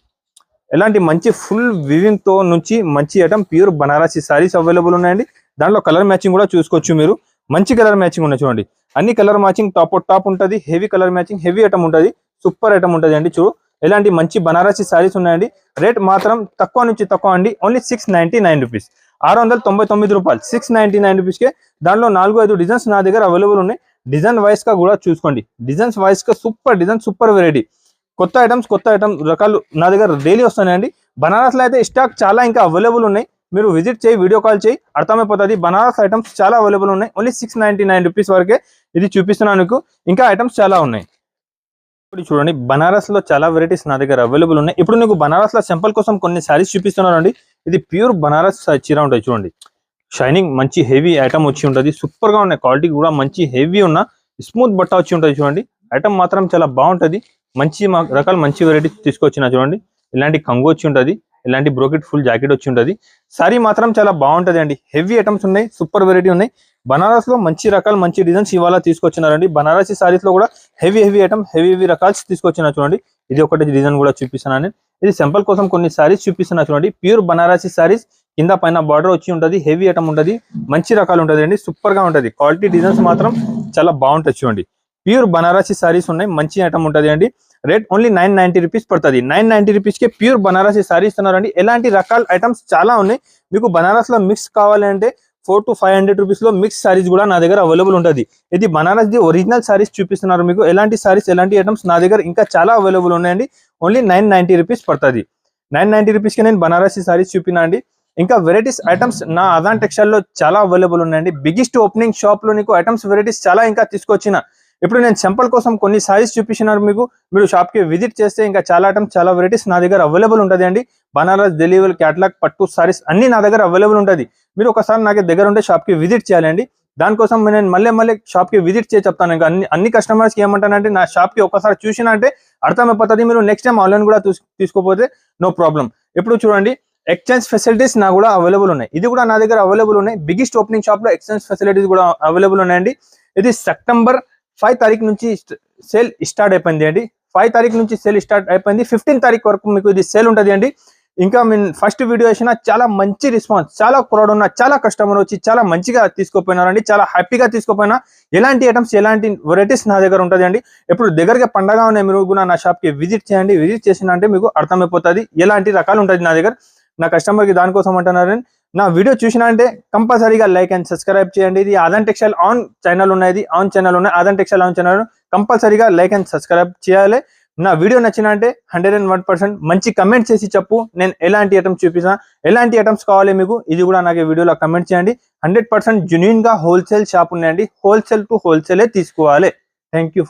ఇలాంటి మంచి ఫుల్ వివింగ్ తో నుంచి మంచి item pure Banarasi saris available ఉన్నాయండి. దాంట్లో కలర్ మ్యాచింగ్ కూడా చూసుకోవచ్చు మీరు. మంచి కలర్ మ్యాచింగ్ ఉన్నాయి చూడండి. అన్ని కలర్ మ్యాచింగ్ టాప్ ఉంటుంది. Heavy colour matching, heavy item ఉంటుంది, సూపర్ ఐటమ్ ఉంటుంది అండి. చూడు ఇలాంటి మంచి బనారసీ సారీస్ ఉన్నాయండి. రేట్ మాత్రం తక్కువ నుంచి తక్కువ అండి, ఓన్లీ 699 రూపీస్, 699 రూపాయలు, 699 రూపీస్కే. దాంట్లో 4-5 డిజైన్స్ నా దగ్గర అవైలబుల్ ఉన్నాయి. డిజైన్ వైస్ గా కూడా చూసుకోండి, డిజైన్స్ వైస్ గా సూపర్ డిజైన్, సూపర్ వెరైటీ, కొత్త ఐటమ్ రకాలు నా దగ్గర డైలీ వస్తున్నాయండి. బనారస్ లో అయితే స్టాక్ చాలా ఇంకా అవైలబుల్ ఉన్నాయి. మీరు విజిట్ చేయి, వీడియో కాల్ చేయి, అర్థమైపోతుంది. బనారస్ ఐటమ్స్ చాలా అవైలబుల్ ఉన్నాయి. ఓన్లీ 699 రూపీస్ వరకే ఇది చూపిస్తున్నాను మీకు. ఇంకా ఐటమ్స్ చాలా ఉన్నాయి. ఇప్పుడు చూడండి బనారస్ లో చాలా వెరైటీస్ నా దగ్గర అవైలబుల్ ఉన్నాయి. ఇప్పుడు నీకు బనారస్ లో సింపుల్ కోసం కొన్ని శారీస్ చూపిస్తున్నాను అండి. ఇది ప్యూర్ బనారస్ చీర ఉంటుంది చూడండి. షైనింగ్ మంచి హెవీ ఐటమ్ వచ్చి ఉంటుంది, సూపర్ గా ఉన్నాయి. క్వాలిటీ కూడా మంచి హెవీ ఉన్న స్మూత్ బట్ట వచ్చి ఉంటుంది చూడండి. ఐటమ్ మాత్రం చాలా బాగుంటుంది. మంచి రకాల మంచి వెరైటీస్ తీసుకొచ్చిన చూడండి. ఇలాంటి కంగు వచ్చి ఉంటుంది, ఇలాంటి బ్రోకెట్ ఫుల్ జాకెట్ వచ్చి ఉంటుంది. సారీ మాత్రం చాలా బాగుంటుంది అండి. హెవీ ఐటమ్స్ ఉన్నాయి, సూపర్ వెరైటీ ఉన్నాయి. బనారస్ లో మంచి రకాలు మంచి డిజైన్స్ ఇవాళ తీసుకొచ్చినారండి. బనారసీ సారీస్ లో కూడా హెవీ ఐటమ్, హెవీ రకాలు తీసుకొచ్చిన చూడండి. ఇది ఒకటి డిజైన్ కూడా చూపిస్తున్నాను. ఇది సింపుల్ కోసం కొన్ని సారీస్ చూపిస్తున్నా చూడండి. ప్యూర్ బనారసీ సారీస్, కింద పైన బార్డర్ వచ్చి ఉంటుంది, హెవీ ఐటమ్ ఉంటుంది, మంచి రకాలు ఉంటుంది అండి, సూపర్ గా ఉంటుంది. క్వాలిటీ డిజైన్స్ మాత్రం చాలా బాగుంటుంది చూడండి. ప్యూర్ బనారసీ సారీస్ ఉన్నాయి, మంచి ఐటమ్ ఉంటుంది అండి. రేట్ ఓన్లీ 990 రూపీస్ పడుతుంది. 990 రూపీస్ కి ప్యూర్ బనారసీ సారీ ఇస్తున్నారండి. ఎలాంటి రకాల ఐటమ్స్ చాలా ఉన్నాయి. మీకు బనారస్ లో మిక్స్ కావాలంటే 400 to 500 రూపీస్ లో మిక్స్ సారీస్ కూడా నా దగ్గర అవైలబుల్ ఉంటుంది. ఇది బనారస్ ది ఒరిజినల్ సారీస్ చూపిస్తున్నారు మీకు. ఎలాంటి సారీస్, ఎలాంటి ఐటమ్స్ నా దగ్గర ఇంకా చాలా అవైలబుల్ ఉన్నాయండి. ఓన్లీ 990 రూపీస్ పడుతుంది. 990 రూపీస్ కి నేను బనారసీ సారీస్ చూపినా అండి. ఇంకా వెరైటీస్ ఐటమ్స్ నా ఆదాన్ టెక్స్టైల్ లో చాలా అవైలబుల్ ఉన్నాయండి. బిగ్గెస్ట్ ఓపెనింగ్ షాప్ లో నీకు ఐటమ్స్ వెరైటీస్ చాలా ఇంకా తీసుకొచ్చిన. ఇప్పుడు నేను సింపుల్ కోసం కొన్ని సారీస్ చూపించినారు మీకు. మీరు షాప్ కి విజిట్ చేస్తే ఇంకా చాలా ఐటమ్స్, చాలా వెరైటీస్ నా దగ్గర అవైలబుల్ ఉంటుంది అండి. బనారస్, డెలివరీ, క్యాటలాగ్, పట్టు సారీస్ అన్ని నా దగ్గర అవైలబుల్ ఉంటుంది. మీరు ఒకసారి నాకు దగ్గర ఉంటే షాప్ కి విజిట్ చేయాలండి. దానికోసం నేను మళ్ళీ షాప్ కి విజిట్ చేసి చెప్తాను. ఇంకా అన్ని కస్టమర్స్ కి ఏమంటానంటే నా షాప్ కి ఒకసారి చూసినా అంటే అర్థమైపోతుంది. మీరు నెక్స్ట్ టైం ఆన్లైన్ కూడా తీసుకోపోతే నో ప్రాబ్లం. ఇప్పుడు చూడండి ఎక్స్చేంజ్ ఫెసిలిటీస్ నా కూడా అవైలబుల్ ఉన్నాయి. ఇది కూడా నా దగ్గర అవైలబుల్ ఉన్నాయి. బిగ్గెస్ట్ ఓపెనింగ్ షాప్ లో ఎక్స్చేంజ్ ఫెసిలిటీస్ కూడా అవైలబుల్ ఉన్నాయండి. ఇది సెప్టెంబర్ 5 తారీఖు నుంచి సేల్ స్టార్ట్ అయిపోయింది అండి. 5 తారీఖు నుంచి సేల్ స్టార్ట్ అయిపోయింది. 15 తారీఖు వరకు మీకు ఇది సేల్ ఉంటుంది అండి. ఇంకా నేను ఫస్ట్ వీడియో వేసిన చాలా మంచి రెస్పాన్స్, చాలా క్రౌడ్ ఉన్న, చాలా కస్టమర్ వచ్చి చాలా మంచిగా తీసుకోపోయినారండి, చాలా హ్యాపీగా తీసుకోపోయినా. ఎలాంటి ఐటమ్స్ ఎలాంటి వెరైటీస్ నా దగ్గర ఉంటుంది అండి. ఎప్పుడు దగ్గరగా పండగ ఉన్నాయి, మీరు కూడా నా షాప్కి విజిట్ చేయండి. విజిట్ చేసినంటే మీకు అర్థమైపోతుంది ఎలాంటి రకాలు ఉంటుంది నా దగ్గర. నా కస్టమర్కి దానికోసం అంటున్నారని నా వీడియో చూసినా అంటే కంపల్సరీగా లైక్ అండ్ సబ్స్క్రైబ్ చేయండి. ఇది ఆదాన్ టెక్స్టైల్ ఆన్ ఛానల్ ఉన్నది, ఆన్ ఛానల్ ఉన్నాయి, ఆదాన్ టెక్స్టైల్ ఆన్ ఛానల్ కంపల్సరీగా లైక్ అండ్ సబ్స్క్రైబ్ చేయాలి. నా వీడియో నచ్చిన అంటే 101% మంచి కమెంట్ చేసి చెప్పు, నేను ఎలాంటి ఐటమ్స్ చూపిస్తా, ఎలాంటి ఐటమ్స్ కావాలి మీకు, ఇది కూడా నాకు వీడియోలో కమెంట్ చేయండి. 100% జెన్యూన్ గా హోల్సేల్ షాప్ ఉన్నాయండి, హోల్సేల్ టు హోల్సేలే తీసుకోవాలి. Thank you.